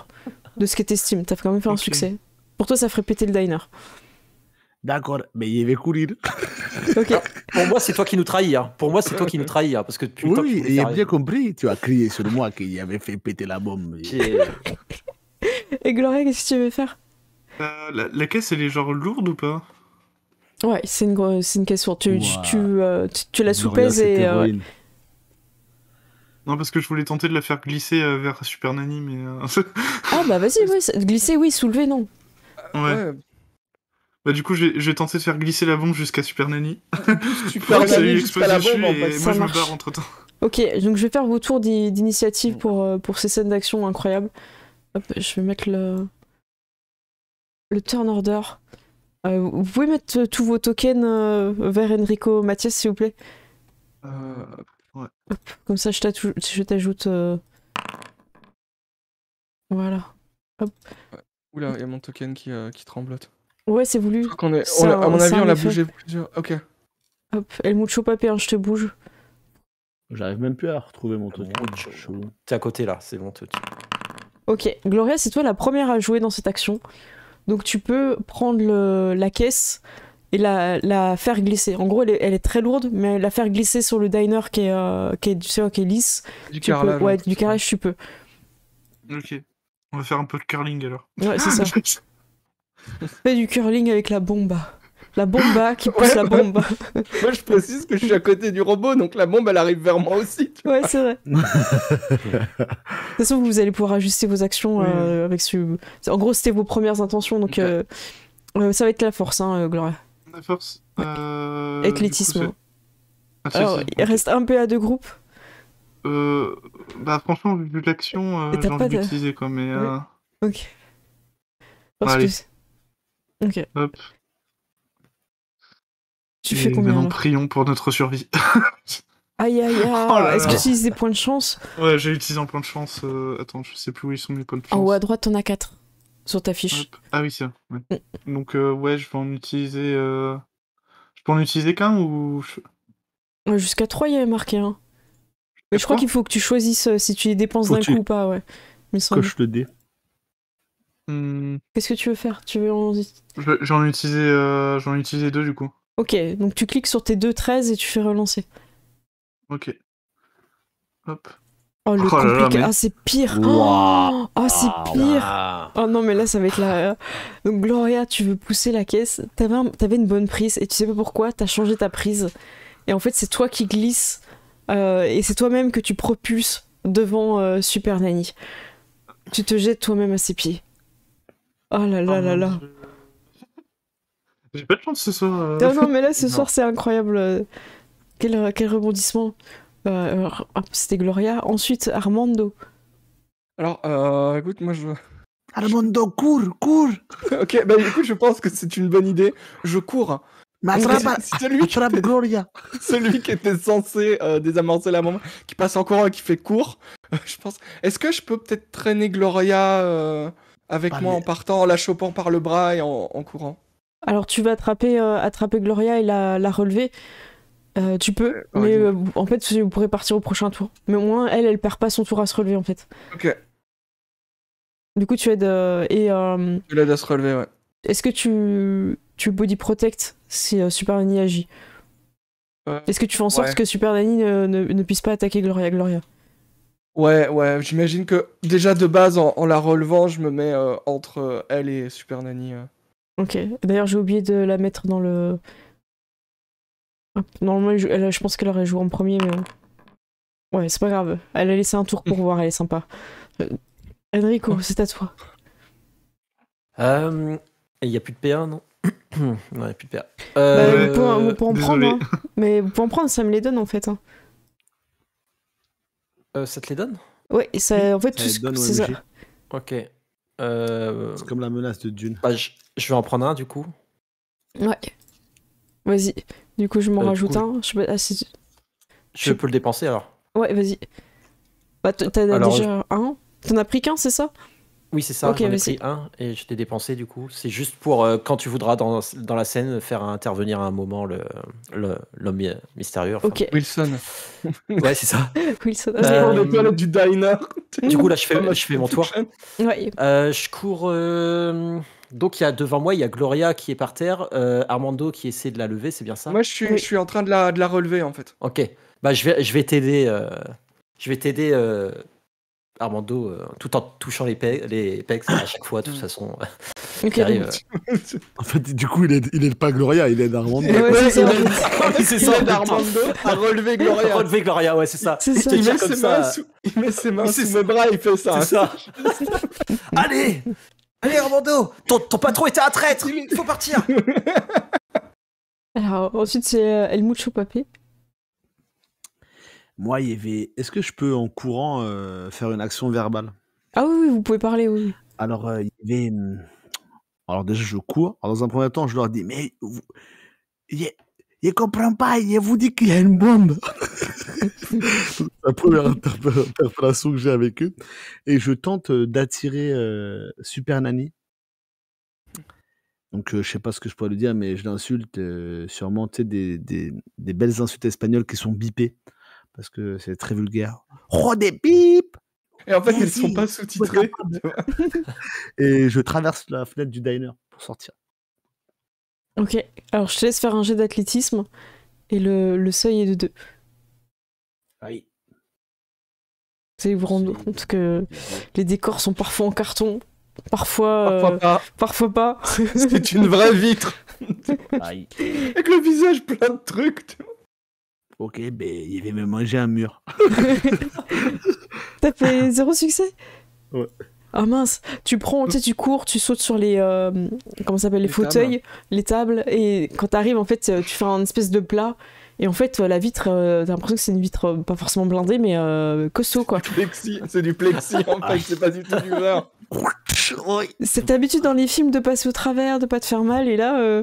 de ce que t'estimes. T'as quand même fait un Ok. succès. Pour toi, ça ferait péter le diner. D'accord, mais il va courir. Ok. Pour moi, c'est toi qui nous trahis. Hein. Pour moi, c'est toi qui nous trahis. Hein, parce que depuis le temps que tu Oui, voulais il a faire- bien compris. Tu as crié sur moi qu'il avait fait péter la bombe. J'ai- Et Gloria, qu'est-ce que tu veux faire? La caisse, elle est genre lourde ou pas? Ouais, c'est une caisse lourde. Tu Ouah. la soupèses et. Non, parce que je voulais tenter de la faire glisser vers Super Nanny, mais... Ah bah vas-y, ouais, glisser, oui, soulever, non. ouais. Bah du coup, je vais tenter de faire glisser la bombe jusqu'à Super Nanny. Super Faut que ça Nanny lui jusqu'à explose la dessus bombe, en et fait. moi Ça je me marche. barre entre-temps. Ok, donc je vais faire vos tours d'initiative pour ces scènes d'action incroyables. Hop, je vais mettre le turn order. Vous pouvez mettre tous vos tokens vers Enrico Mathias, s'il vous plaît. Comme ça, je t'ajoute. Voilà. Oula, il y a mon token qui tremblote. Ouais, c'est voulu. Je crois qu'on est... C'est à mon c'est avis, un on l'a effet. bougé plusieurs. Ok. Hop, El Mucho Papé, hein, je te bouge. J'arrive même plus à retrouver mon truc. Mucho. Chaud. T'es à côté là, c'est bon. Ok, Gloria, c'est toi la première à jouer dans cette action. Donc tu peux prendre la caisse et la faire glisser. En gros, elle est très lourde, mais la faire glisser sur le diner qui est lisse. Du Tu peux, carrelage. ouais, hein. du carrelage, tu peux. Ok. On va faire un peu de curling alors. Ouais, c'est ça. Fais du curling avec la bomba. La bomba qui pousse la bomba. Moi, je précise que je suis à côté du robot, donc la bombe, elle arrive vers moi aussi. Tu vois. Ouais, c'est vrai. De toute façon, vous allez pouvoir ajuster vos actions Oui. avec ce. En gros, c'était vos premières intentions, donc ça va être la force, hein, Gloria. La force. Athlétisme. Alors, Athlétisme. il reste un PA de groupe. Bah franchement, vu l'action, Et t'as j'ai pas envie de- d'utiliser quoi, mais... Oui. Ok. Parce Allez. que... Ok. Hop. Tu Et fais combien maintenant, alors prions pour notre survie. Aïe aïe aïe. Oh là Est-ce que là. tu utilises des points de chance? Ouais, j'ai utilisé un point de chance. Attends, je sais plus où ils sont mes points de chance. En haut à droite, t'en as 4 sur ta fiche. Hop. Ah oui, c'est ça. Ouais. Donc, ouais, je vais en utiliser... Je peux en utiliser qu'un ou... Jusqu'à 3, il y avait marqué, hein. Mais je crois Trois qu'il faut que tu choisisses si tu les dépenses Faut d'un que tu- coup ou pas, ouais. Mais sans... Coche le dé. Qu'est-ce que tu veux faire? Tu veux en... J'en ai utilisé deux du coup. Ok, donc tu cliques sur tes 2 13 et tu fais relancer. Ok. Hop. Oh, le Oh là là, compliqué. mais- Ah, c'est pire. Ouah. Oh, c'est pire. Oh non, mais là, ça va être la... Donc, Gloria, tu veux pousser la caisse. T'avais une bonne prise et tu sais pas pourquoi, t'as changé ta prise. Et en fait, c'est toi qui glisses et c'est toi-même que tu propulses devant Super Nanny. Tu te jettes toi-même à ses pieds. Oh là là là là. J'ai pas de chance ce soir. Non, non, mais là, ce Non. soir, c'est incroyable. Quel rebondissement. Alors, hop, c'était Gloria. Ensuite, Armando. Alors, écoute, moi, je... Armando, cours. Ok, bah écoute, je pense que c'est une bonne idée. Je cours. Mais Parce que c'est celui qui attrape Gloria. Celui qui était censé désamorcer la bombe, qui passe en courant et qui fait court, je pense. Est-ce que je peux peut-être traîner Gloria avec moi Allez. en partant, en la chopant par le bras et en courant? Alors, tu vas attraper Gloria et la relever. Tu peux, par mais exemple. en fait, vous pourrez partir au prochain tour. Mais au moins, elle perd pas son tour à se relever, en fait. Ok, Du coup, tu aides. je l'aide à se relever, ouais. Est-ce que tu body protect si Super Nanny agit? Est-ce que tu fais en sorte Ouais. que Super Nanny ne puisse pas attaquer Gloria? Ouais, j'imagine que déjà de base, en la relevant, je me mets entre elle et Super Nanny. Ok. D'ailleurs, j'ai oublié de la mettre dans le. Hop, normalement, je pense qu'elle aurait joué en premier, mais. Ouais, c'est pas grave. Elle a laissé un tour pour voir, elle est sympa. Enrico, c'est à toi. Il n'y a plus de PA, non? Non, il n'y a plus de PA. Vous pouvez en désolé. prendre, hein. Mais vous pouvez en prendre, ça me les donne en fait. Hein. Ça te les donne? Ouais, ça, en fait, Ça tout ce donne au c'est ça. MJ. Ok. C'est comme la menace de Dune. Bah, je vais en prendre un, du coup. Ouais. Vas-y. Du coup, je m'en Du rajoute coup, un. Je sais pas, Je peux le dépenser, alors? Ouais, vas-y. Bah, t'as Alors, déjà un? T'en as pris qu'un, c'est ça? Oui, c'est ça, Ok, j'en ai vas-y. pris un et je t'ai dépensé du coup. C'est juste pour quand tu voudras dans la scène faire intervenir à un moment l'homme mystérieux. Enfin. Ok. Wilson. Ouais, c'est ça. Wilson. C'est Euh, les toilettes du diner. Du coup, là, je fais mon tour. Ouais. Je cours. Donc, il y a devant moi, il y a Gloria qui est par terre, Armando qui essaie de la lever, c'est bien ça? Moi, je Oui. suis en train de la relever, en fait. Ok. Bah, je vais t'aider. Armando, tout en touchant les pecs à chaque fois, de toute façon. Ok, qui arrive, En fait, du coup, il aide pas Gloria, il aide Armando. Ouais, c'est ça. Oui, c'est Il ça. aide Armando à relever Gloria. Relever Gloria, ouais, c'est ça. C'est ça. Je te Il tire met comme ses ça. mains il met ses mains Oui, c'est sous ça. mes bras, il fait ça. C'est ça. Allez, Armando, ton patron était un traître. Il faut partir. Alors, ensuite, c'est El Mucho Papé. Moi, il y avait. Est-ce que je peux en courant faire une action verbale? Ah oui, vous pouvez parler, oui. Alors, il y avait. Alors, déjà, je cours. Alors, dans un premier temps, je leur dis, mais. Il comprend pas, il vous dit qu'il y a une bombe. La première interpellation que j'ai avec eux. Et je tente d'attirer Super Nanny. Donc, je sais pas ce que je pourrais lui dire, mais je l'insulte sûrement, tu sais, des belles insultes espagnoles qui sont bipées. Parce que c'est très vulgaire. Oh, des bips! Et en fait, elles Vas-y, sont pas sous-titrées. Et je traverse la fenêtre du diner pour sortir. Ok. Alors, je te laisse faire un jet d'athlétisme. Et le seuil est de 2. Oui. Vous allez vous rendre compte que les décors sont parfois en carton. Parfois Parfois pas. Parfois pas. C'est une vraie vitre. Aïe. Avec le visage plein de trucs. tu vois. Ok, ben, il avait même mangé un mur. T'as fait 0 succès? Ouais. Ah mince, tu prends, tu sais, tu cours, tu sautes sur les, comment ça s'appelle, les Les fauteuils, les tables, et quand t'arrives, en fait, tu fais un espèce de plat, et en fait, la vitre, t'as l'impression que c'est une vitre pas forcément blindée, mais costaud, quoi. Plexi, c'est du plexi en fait, c'est pas du tout du verre. C'est ta habitude dans les films de passer au travers, de pas te faire mal, et là,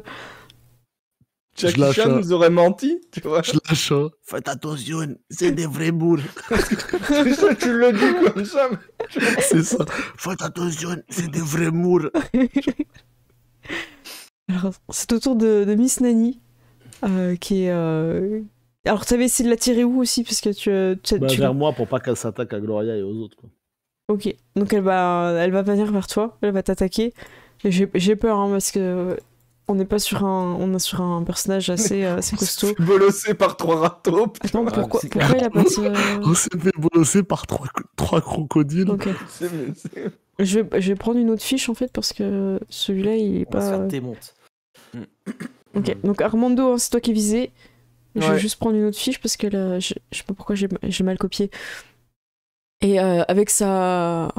Jackie lâche Chan un- nous aurait menti, tu vois. Je lâche un. Faites attention, c'est des vrais bourres. C'est ça, tu le dis comme ça. C'est ça. Faites attention, c'est des vrais mours. alors, c'est au tour de Miss Nanny, qui est... Alors, t'avais essayé de la tirer où aussi, parce que tu... Vers moi pour pas qu'elle s'attaque à Gloria et aux autres. Quoi. Ok, donc elle va venir vers toi, elle va t'attaquer. Et j'ai peur, hein, parce que on est pas sur on est sur un personnage assez costaud. Bolossé par 3 râteaux. Attends, Ouais, pourquoi c'est il a pas de... On s'est fait bolosser par trois crocodiles. Ok, C'est- je vais prendre une autre fiche en fait, parce que celui-là il est On va se pas... faire démonte. Ok, donc Armando, hein, c'est toi qui es visé. Je vais Ouais. juste prendre une autre fiche, parce que là, je sais pas pourquoi j'ai mal copié. Et avec sa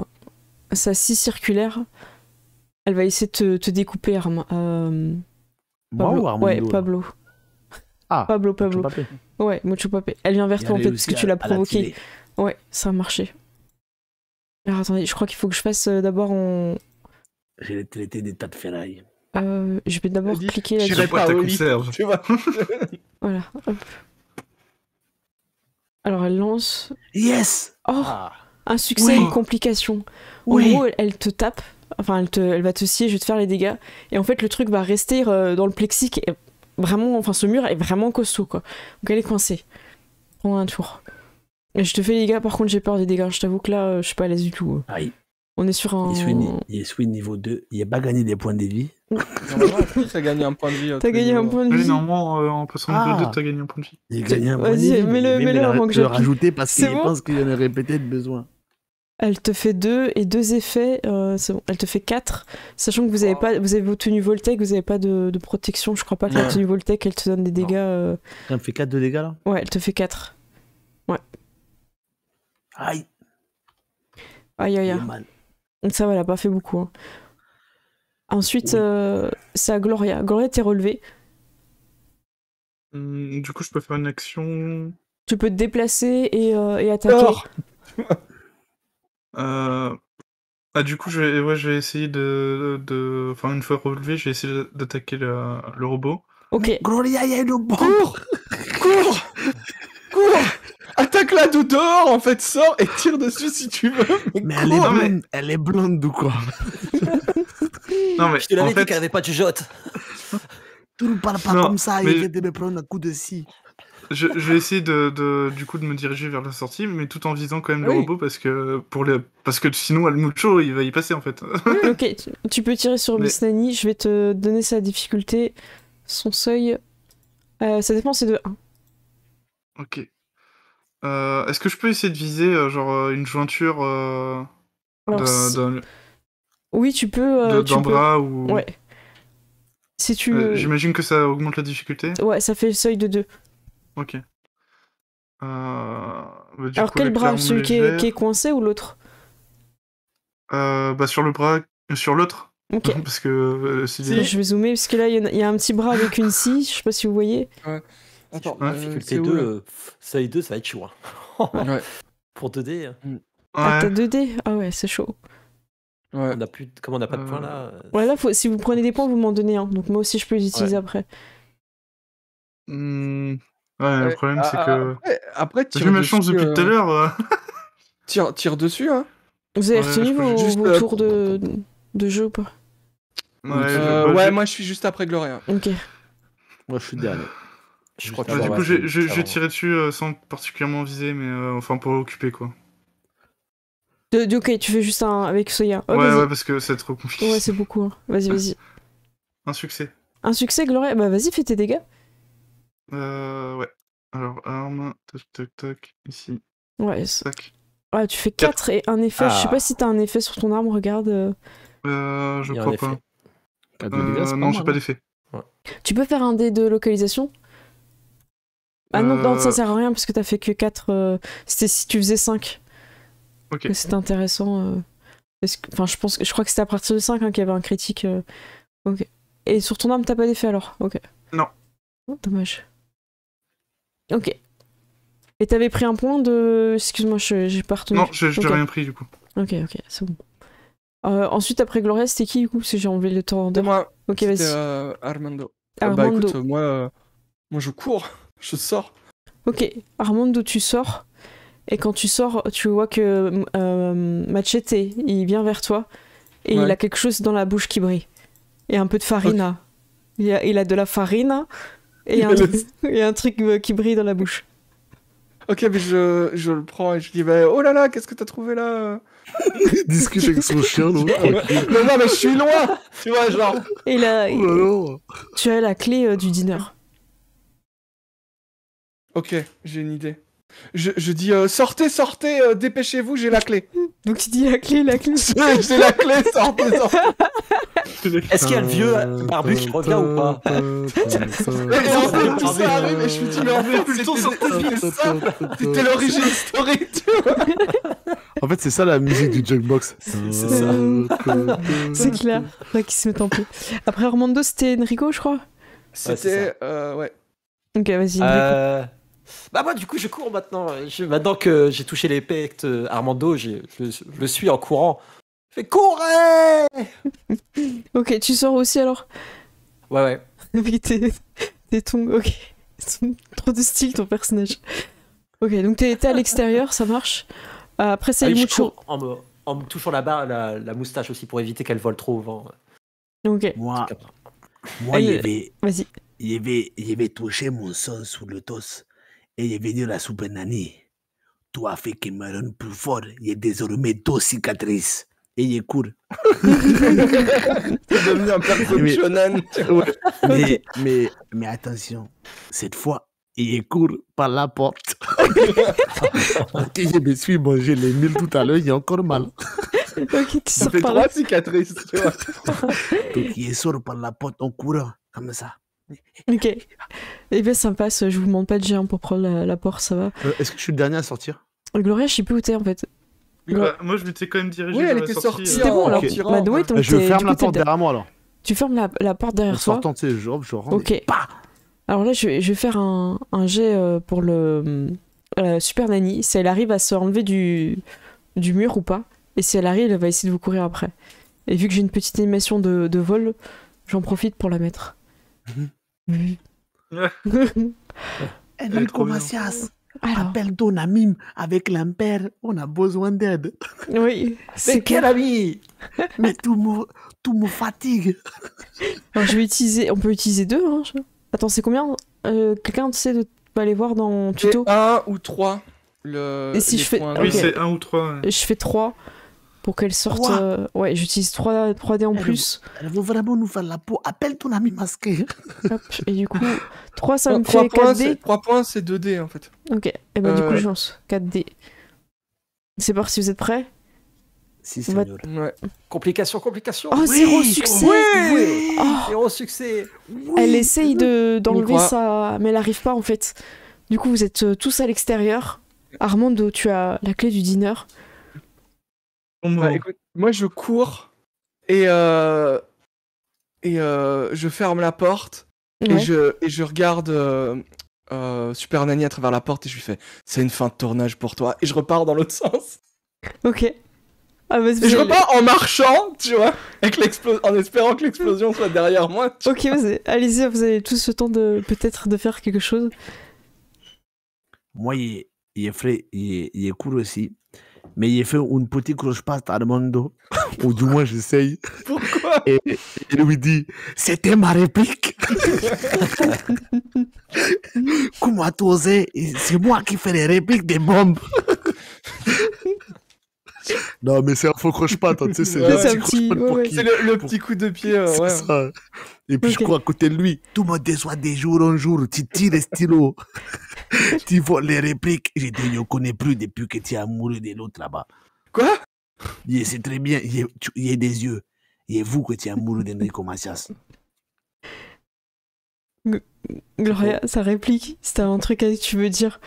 scie circulaire, elle va essayer de te découper, Oh, Moi Pablo. ou Armando Ouais, là Pablo. Ah, Pablo. Mucho Papé. Ouais, Mucho Papé. Elle vient vers Il a toi en fait, parce réussi que tu à- l'as à la provoqué. tirer. Ouais, ça a marché. Alors attendez, je crois qu'il faut que je fasse d'abord en... Je l'ai traité des tas de ferrailles. je vais d'abord Dit, cliquer j'irai là-dessus. boîte pas à au lit, conserve. tu vois. Voilà, hop. Alors elle lance... Yes. Oh, Ah. un succès, Oui. une complication. En Oui. gros, elle te tape, enfin elle va te scier, je vais te faire les dégâts. Et en fait, le truc va rester dans le plexi qui est vraiment... Enfin, ce mur est vraiment costaud, quoi. Donc elle est coincée. Prends un tour. Et je te fais les dégâts, par contre j'ai peur des dégâts. Je t'avoue que là, je suis pas à l'aise du tout. Aïe. On est sur un... Il est sweet niveau 2. Il n'a pas gagné des points de vie. Normalement, t'as gagné un point de vie. T'as gagné un point de Oui, vie. normalement, en passant niveau 2, t'as gagné un point de vie. Il a gagné un point de Vas-y, vie. mets-le avant que je le j'appuie. rajouter parce C'est qu'il bon pense qu'il y en aurait peut-être besoin. Elle te fait 2 et 2 effets, c'est bon. Elle te fait 4, sachant que vous avez pas, vous avez vos tenues Voltec, vous avez pas de protection. Je crois pas que la Ouais. tenue Voltec, elle te donne des dégâts. Ça me fait 4 de dégâts là. Ouais, elle te fait 4. Aïe, Aïe aïe il est aïe. mal. Donc ça va, elle a pas fait beaucoup. Hein. Ensuite, c'est à Gloria. Gloria, t'es relevée. Du coup, je peux faire une action. Tu peux te déplacer et attaquer. Tort. Du coup, je vais essayer de... Enfin, une fois relevé, je vais essayer d'attaquer le robot. Ok. Gloria, il y a une bombe. Cours Attaque-la de dehors, en fait, sors et tire dessus si tu veux. Mais cours. elle est blonde ou quoi? Non, mais Je te en l'avais dit fait, qu'elle avait pas de jugeote. Tu ne parles pas Non, comme ça, mais- il vient de me prendre un coup de scie. je vais essayer du coup, de me diriger vers la sortie, mais tout en visant quand même le Oui. robot, parce que sinon, El Mucho, il va y passer, en fait. Ok, tu peux tirer sur Mais- Miss Nani. Je vais te donner sa difficulté. Son seuil. Ça dépend, c'est de 1. Ok. Est-ce que je peux essayer de viser, une jointure Alors, d'un oui, tu peux. d'un tu peux... bras ou... Ouais. Si tu veux. J'imagine que ça augmente la difficulté. Ouais, ça fait le seuil de 2. Ok. Du Alors, coup, quel avec bras? l'arme Celui qui légère, est coincé ou l'autre? sur le bras... Sur l'autre. Ok. Parce que... Attends, je vais zoomer parce que là, il y a un petit bras avec une scie. Je sais pas si vous voyez. Attends, Ouais, Difficulté c'est où, 2, seuil 2, ça va être chaud. Hein. Ouais. Pour 2D, Ah, Ouais. t'as 2D? Ah ouais, c'est chaud. Ouais. comme on n'a pas de points là. Ouais, là, si vous prenez des points, vous m'en donnez un. Donc moi aussi, je peux les utiliser après. Hmm. Ouais, le problème, c'est que... Après, J'ai eu ma chance depuis tout à l'heure. Tire dessus, hein. Vous avez Ouais, retenu je peux vos, juste, vos tours de jeu ou pas? Ouais, moi je suis juste après Gloria. Ok. Moi, je suis dernier. Je crois que Du ça coup, va, j'ai tiré dessus sans particulièrement viser, mais enfin pour occuper, quoi. Ok, tu fais juste un avec Soya. Oh, Ouais, vas-y. ouais, parce que c'est trop compliqué. Ouais, c'est beaucoup. Hein. Vas-y. Un succès. Un succès, Gloria? Bah vas-y, fais tes dégâts. Ouais. Alors, arme, tac, ici, Ouais. tac. Ah, tu fais 4 et un effet. Je sais pas si t'as un effet sur ton arme, regarde. Je Il y a un crois effet. pas. 4 de dégâts, c'est pas Non, mal, j'ai pas hein. d'effet. Tu peux faire un dé de localisation? Ah non, ça sert à rien parce que t'as fait que 4. C'était si tu faisais 5. Ok. Que c'était intéressant. Enfin, je crois que c'était à partir de 5 qu'il y avait un critique. Ok. Et sur ton arme, t'as pas d'effet alors? Ok. Non. Oh, dommage. Ok. Et t'avais pris un point de... Excuse-moi, j'ai pas retenu. Non, j'ai Ok. rien pris, du coup. Ok, c'est bon. Ensuite, après Gloria, c'était qui, du coup? Parce que j'ai enlevé le temps C'est de... moi. Ok, C'était vas-y. Armando. Armando. Bah écoute, moi je cours. Je sors. Ok, Armando, tu sors. Et quand tu sors, tu vois que Machete, il vient vers toi. Et Ouais. il a quelque chose dans la bouche qui brille. Et un peu de farina. Il a de la farina. Et un truc qui brille dans la bouche. Ok, mais je le prends et je dis bah, oh là là, qu'est-ce que t'as trouvé là? Il discute avec son chien, non? Non, mais je suis loin. Tu vois, genre. Et là, Oh là là. tu as la clé du dîner. Ok, j'ai une idée. Je dis sortez, dépêchez-vous, j'ai la clé. Donc il dit la clé. J'ai la clé, sortez. Est-ce qu'il y a le vieux barbu qui revient ou pas? Et en fait, tout ça arrive et je me dis mais en fait, c'était ça. C'était l'origine story, tu vois. En fait, c'est ça la musique du Jukebox. C'est ça. C'est clair. Là, qui se met en paix. Après Armando, c'était Enrico, je crois. C'était ouais. Ok, vas-y, Enrico. Bah moi du coup je cours maintenant. Maintenant que j'ai touché les pectes Armando, je le suis en courant. Je fais courez. Ok, tu sors aussi alors? Ouais. Avec tes tongs, ok. Trop de style ton personnage. Ok, donc t'es à l'extérieur, ça marche. Après c'est Ah oui, le je mucho. cours en me touchant la moustache aussi pour éviter qu'elle vole trop au vent. Ok, Moi, Allez, vas-y. il avait touché mon sang sous le tos. Et il est venu la soupe Nani. Toi fait qu'il me rende plus fort. Il y a désormais 2 cicatrices. et il est cool. T'es devenu un perso de Mais- shonen. Ouais. Mais attention, cette fois, il court par la porte. Ok, je me suis mangé les 1000 tout à l'heure, il y a encore mal. Ok, tu Ça sors fait par là. 3 cicatrices, tu vois. Donc il sort par la porte en courant, comme ça. Ok. Eh bien, ça passe. Je vous demande pas de géant pour prendre la porte, ça va. Est-ce que je suis le dernier à sortir? Gloria, je sais plus où t'es en fait. Bah, moi, je m'étais quand même dirigé Oui, elle vers la était sortie. sortie. C'était bon en alors. tirant. Bah, ouais, donc Je t'es- ferme du la coup, t'es porte derrière moi alors. Tu fermes la porte En derrière toi. sortant, tu sais, je rentre. Ok. et bah Alors là, je vais faire un jet pour le Super Nanny. Si elle arrive à se enlever du mur ou pas. Et si elle arrive, elle va essayer de vous courir après. Et vu que j'ai une petite animation de vol, j'en profite pour la mettre. Enrico bien. Macias, Alors, appelle ton ami avec l'impair, on a besoin d'aide. oui, Mais c'est quel clair. ami! Mais tout me fatigue. Alors, je vais utiliser... On peut utiliser 2, hein. Attends, c'est combien quelqu'un sait de va aller voir dans C'est tuto. 1 ou 3. Le, Et si les je fais- points. Oui, Ok. c'est 1 ou 3. Je fais 3 pour qu'elle sorte. Trois. Ouais, j'utilise 3D en Elle- plus. Elle veut vraiment nous faire la peau. Appelle ton ami masqué. Hop, et du coup, 3 ça me 3 fait points, 4D. 3 points, c'est 2D en fait. Ok, et ben du coup, Ouais. je lance 4D. C'est parti, vous êtes prêts? Si, On va- señor. Ouais. Complication. Oh, Oui, 0 succès! Oui. Oh, Zéro succès. elle essaye d'enlever croit. sa... Mais elle arrive pas en fait. Du coup, vous êtes tous à l'extérieur. Armando, tu as la clé du dîner. Bah, écoute, moi je cours et je ferme la porte Ouais. et je regarde Super Nanny à travers la porte et je lui fais c'est une fin de tournage pour toi et je repars dans l'autre sens. Ok. Ah, bah, Et je repars en marchant, tu vois, avec en espérant que l'explosion soit derrière moi. tu Ok, allez-y, vous avez tous le temps de peut-être de faire quelque chose. Moi, il est frais, il est cool aussi. Mais il fait une petite croche-patte à Armando. Ou du moins, j'essaye. Pourquoi? Et il lui dit C'était ma réplique. Comment t'osais? C'est moi qui fais les répliques des bombes. non, mais c'est un faux croche-patte, tu sais, c'est Ouais, le c'est petit un petit- croche-patte pour ouais, qui. C'est le petit coup de pied, C'est ouais. ça. Et puis Ok. je cours à côté de lui. Tu me déçois de jour en jour. Tu tires les stylos. Tu voles les répliques. Je te ne connais plus depuis que tu es amoureux de l'autre là-bas. Quoi? C'est très bien. Il y a des yeux. Il y a vous que tu es amoureux d'Enrico Macias. Gloria, sa réplique, c'était un truc que tu veux dire.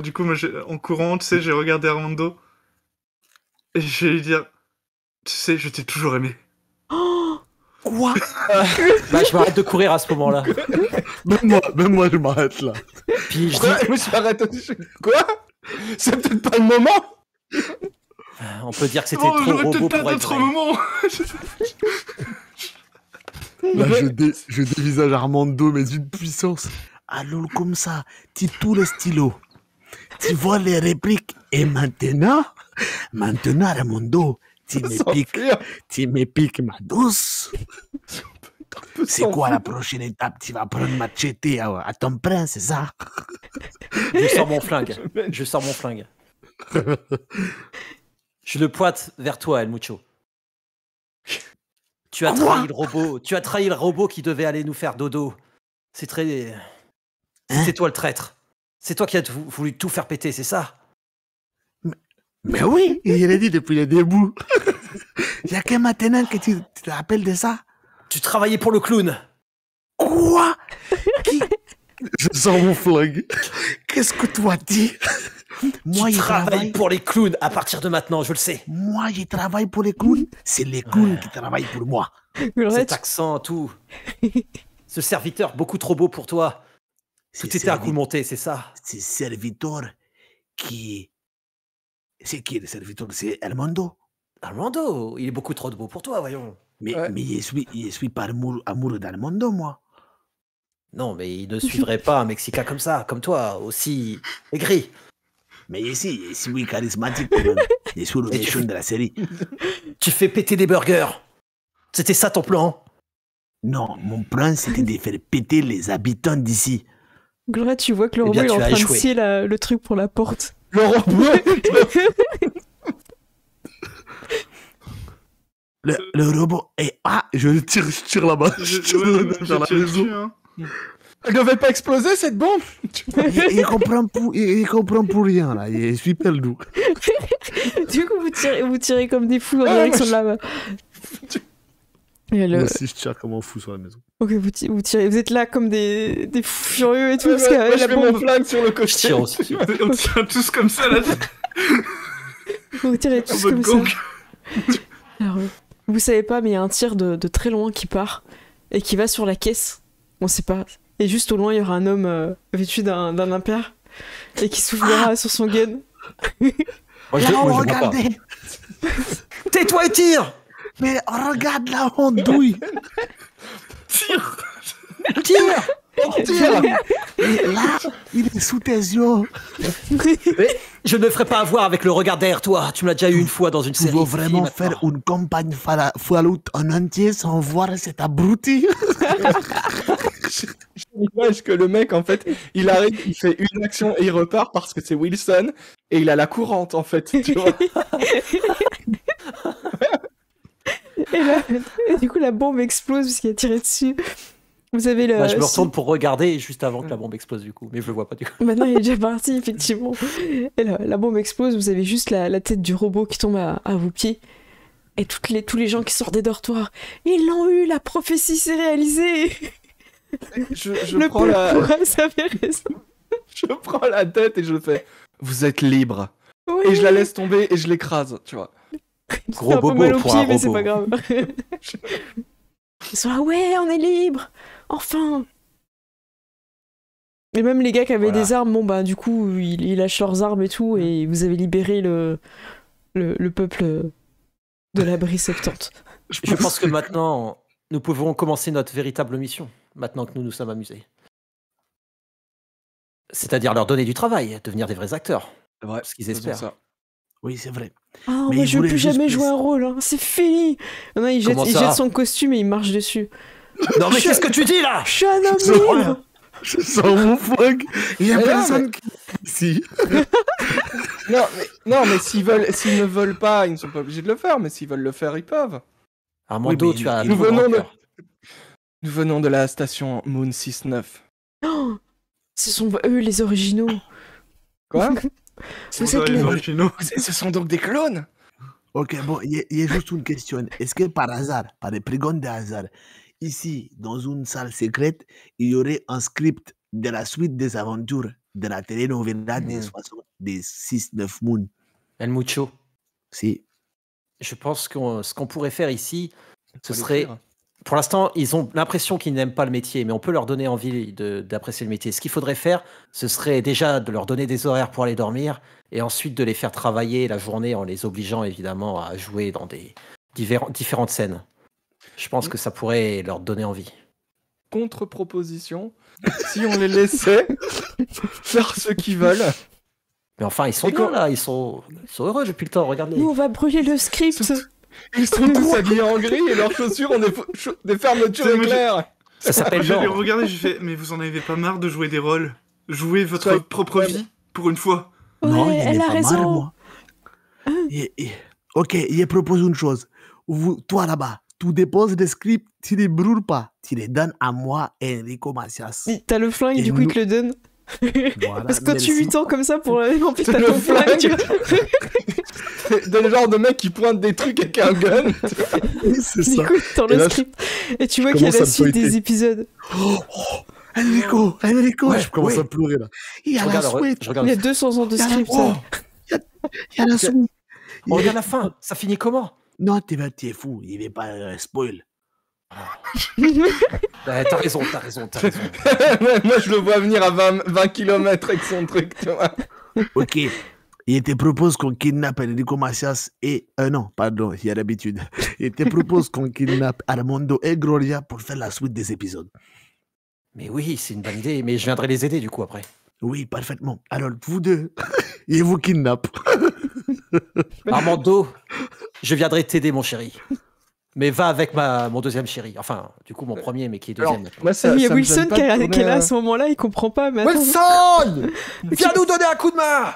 Du coup, moi, en courant, tu sais, j'ai regardé Armando. Et je vais lui dire, tu sais, je t'ai toujours aimé. Quoi? Bah, je m'arrête de courir à ce moment-là. Même moi, je m'arrête là. Puis je Quoi? dis, Je me suis arrêté. Quoi? C'est peut-être pas le moment. on peut dire que c'était Oh, trop j'aurais robot peut-être pas pour être d'autre vrai. moment. Là, je dévisage Armando, mais d'une puissance. Alors comme ça, tu tues les stylos. Tu voles les répliques. Et maintenant, Armando, S'enfuir. tu me piques ma douce. C'est quoi la prochaine étape? Tu vas prendre machete à ton prince, c'est ça? Je sors mon flingue. Je sors mon flingue. Je le pointe vers toi, El Mucho. Tu as trahi le robot. Tu as trahi le robot qui devait aller nous faire dodo. C'est très. C'est toi le traître. C'est toi qui as voulu tout faire péter, c'est ça? Mais oui, je l'ai dit depuis le début. Il n'y a que maintenant que tu te rappelles de ça. Tu travaillais pour le clown. Quoi? Je sors mon flingue. Qu'est-ce que tu as dit? Moi, Tu je travailles travaille. pour les clowns à partir de maintenant, je le sais. Moi, je travaille pour les clowns. C'est les clowns qui travaillent pour moi. Gloria, Cet accent, tout. Ce serviteur beaucoup trop beau pour toi. Tout était à coup monté, c'est ça? C'est serviteur qui. C'est qui le serviteur? C'est Armando. Armando, il est beaucoup trop beau pour toi, voyons. Mais, Ouais. mais je suis pas amoureux d'Armando, moi. Non, mais il ne suivrait pas un Mexicain comme ça, comme toi, aussi aigri. Mais ici, je suis charismatique quand même. Je suis le Et tu méchant fais- de la série. Tu fais péter des burgers. C'était ça ton plan? Non, mon plan, c'était de faire péter les habitants d'ici. Gloria, tu vois que le Eh robot bien, il est en tu as train de échoué. scier le truc pour la porte. Le robot. Le robot est... Ah, je tire là-bas. Je tire vers la maison. dessus, hein. Elle devait pas exploser cette bombe. Il comprend pour rien, là. Il est super doux. Du coup, vous tirez comme des fous en direction de là-bas. Et Moi aussi, je tire comme un fou sur la maison. Ok, vous tirez. Vous êtes là comme des fous furieux et tout. Ouais, parce que moi, je la fais mon bombe... flingue sur le Je côté. tire aussi. On tient tous comme ça, là. Vous tirez En tous mode comme ça. gang. Alors, vous savez pas, mais il y a un tir de très loin qui part et qui va sur la caisse. On sait pas. Et juste au loin, il y aura un homme vêtu d'un impair et qui soufflera sur son gun. Moi, je le vois pas. Tais-toi et tire. Mais regarde la andouille. Tire. Tire. Tire. Et là, il est sous tes yeux. Mais je ne me ferai pas avoir avec le regard derrière toi. Tu me l'as déjà eu une fois dans une Tu série. veux vraiment Fille, maintenant. faire une campagne Fallout en entier sans voir cet abruti? L'image que le mec, en fait, il arrive, il fait une action et il repart parce que c'est Wilson et il a la courante, en fait. Tu vois. Et du coup, la bombe explose parce qu'il a tiré dessus. Vous avez le. Bah, je me retourne pour regarder juste avant que la bombe explose du coup, mais je le vois pas du coup. Maintenant, il est déjà parti, effectivement. Et la bombe explose, vous avez juste la tête du robot qui tombe à vos pieds. Et tous les gens qui sortent des dortoirs. Ils l'ont eu, la prophétie s'est réalisée. Je Le prends la... pourra s'avérer raison. je prends la tête et je fais « Vous êtes libre ». Oui. Et je la laisse tomber et je l'écrase, tu vois. C'est Gros un peu bobo mal au pour pied, un mais c'est robot. pas grave. Ils sont là, ouais, on est libre. Enfin. Et même les gars qui avaient Voilà. des armes, bon bah du coup, ils lâchent leurs armes et tout, et vous avez libéré le peuple de l'abri 70. Je pense que maintenant, nous pouvons commencer notre véritable mission, maintenant que nous nous sommes amusés. C'est-à-dire leur donner du travail, devenir des vrais acteurs. C'est vrai. Ce qu'ils espèrent. Ça. Oui, c'est vrai. Ah, Mais moi il je veux voulait plus juste jamais plus. jouer un rôle, hein. C'est fini. Non, il jette, Comment il ça jette son costume et il marche dessus. Non mais qu'est-ce que tu dis là? Je suis un homme C'est libre. vrai. Je sors mon flingue. Il y a Mais non, personne qui ici. Non, mais s'ils ne veulent pas, ils ne sont pas obligés de le faire, mais s'ils veulent le faire, ils peuvent. Armando, Oui, mais tu as un nous nouveau venons grand de- cœur. Nous venons de la station Moon 6-9. Oh, ce sont eux les originaux. Quoi? Vous êtes les les... originaux. Ce sont donc des clones? Ok, bon, il y a juste une question. Est-ce que par hasard, par des prégones de hasard, ici, dans une salle secrète, il y aurait un script de la suite des aventures de la telenovela des 60, des 6-9 Moon? El Mucho. Si. Je pense que ce qu'on pourrait faire ici, ce Faut serait... l'écrire. Pour l'instant, ils ont l'impression qu'ils n'aiment pas le métier, mais on peut leur donner envie d'apprécier le métier. Ce qu'il faudrait faire, ce serait déjà de leur donner des horaires pour aller dormir, et ensuite de les faire travailler la journée en les obligeant évidemment à jouer dans des différentes scènes. Je pense que ça pourrait leur donner envie. Contre-proposition, si on les laissait faire ce qu'ils veulent. Mais enfin, ils sont Et bien quand- là, ils sont heureux depuis le temps, regardez. Nous, on va brûler le script. Ils sont tous habillés en gris et leurs chaussures ont des fermetures C'est- moi, éclairs. Ça s'appelle Je l'ai l'ordre. regardé, j'ai fait, mais vous en avez pas marre de jouer des rôles? Jouez votre Soyez- propre Ouais, vie, pour une fois. Non, Ouais, il elle est a pas raison. mal, moi. Ok, il propose une chose. Toi là-bas, tu déposes des scripts, tu les brûles pas. Tu les donnes à moi et Enrico Macias. T'as le flingue, Et du coup, il nous- te le donne. Voilà, Parce que quand tu merci. 8 ans comme ça pour en fait, C'est t'as le ton flingue. tu C'est le genre de mec qui pointe des trucs avec un gun. C'est Du ça. coup, dans Et le là, script. Et tu vois je qu'il y a commence la à me suite des feuilleter. épisodes. Enrico, Ouais, je commence ouais. à pleurer là. Il y a Je la regarde, suite. je Il regarde, y a 200 ans de Il y a la- script. Oh, ça. il y a la suite. on regarde la fin. Ça finit comment? Non, tu es fou. Il ne va pas spoil. T'as raison. Moi, je le vois venir à 20 km avec son truc, tu vois. Ok. Il te propose qu'on kidnappe Enrico Macias et... non, pardon, il y a l'habitude. Il te propose qu'on kidnappe Armando et Gloria pour faire la suite des épisodes. Mais oui, c'est une bonne idée, mais je viendrai les aider du coup après. Oui, parfaitement. Alors, vous deux, il vous kidnappe. Armando, je viendrai t'aider mon chéri. Mais va avec mon deuxième chéri. Enfin, du coup, mon premier, mais qui est deuxième. maintenant. Moi, ça, Il y a ça me Wilson gêne pas qui de est tourner, là à ce moment-là, il comprend pas. Mais attends. Wilson, viens nous donner un coup de main.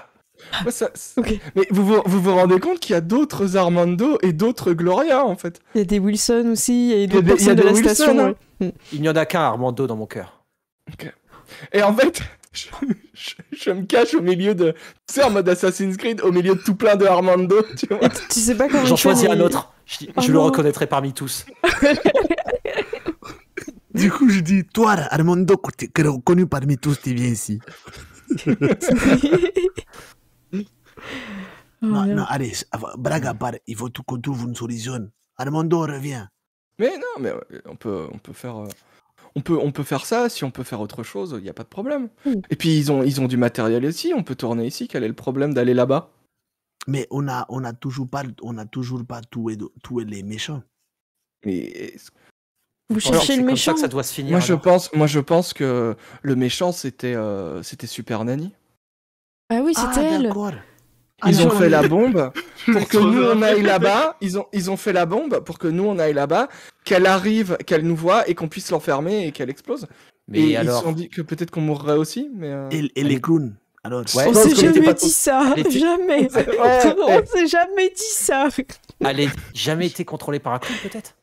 Moi, Ok. Mais vous rendez compte qu'il y a d'autres Armando et d'autres Gloria, en fait. Il y a des Wilson aussi, et d'autres il y a personnes de des la Wilson, station. hein. Ouais. Il n'y en a qu'un Armando dans mon cœur. Et en fait, je me cache au milieu de... Tu sais, en mode Assassin's Creed, au milieu de tout plein de Armando, tu vois. Et tu sais pas comment J'en il fait, choisis mais- un autre. Oh Je le non. reconnaîtrai parmi tous. Du coup, je dis, toi, Armando, que t'es reconnu parmi tous, tu viens ici. Oh, Non, merde. non, allez, blague à part, il faut qu'on trouve une solution. Armando, reviens. Mais non, mais on peut faire... On peut faire ça, si on peut faire autre chose, il n'y a pas de problème. Et puis ils ont du matériel ici, on peut tourner ici, quel est le problème d'aller là-bas? Mais on a toujours pas tué les méchants. Mais Vous Alors, cherchez c'est le comme ça méchant. que ça doit se finir. moi je pense que le méchant c'était Super Nanny. Ah oui, c'était elle. D'accord. Ils ont Alors, fait la bombe pour que Trop nous on bien. aille là-bas. Ils ont fait la bombe pour que nous on aille là-bas, qu'elle arrive, qu'elle nous voit et qu'on puisse l'enfermer et qu'elle explose. Mais Et alors, ils se sont dit que peut-être qu'on mourrait aussi, mais. Et les clowns. Alors, Ouais. On pense s'est qu'on était jamais pas dit ça. Elle était- Jamais. Ouais. On s'est jamais dit ça. elle n'a jamais été contrôlée par un clown, peut-être?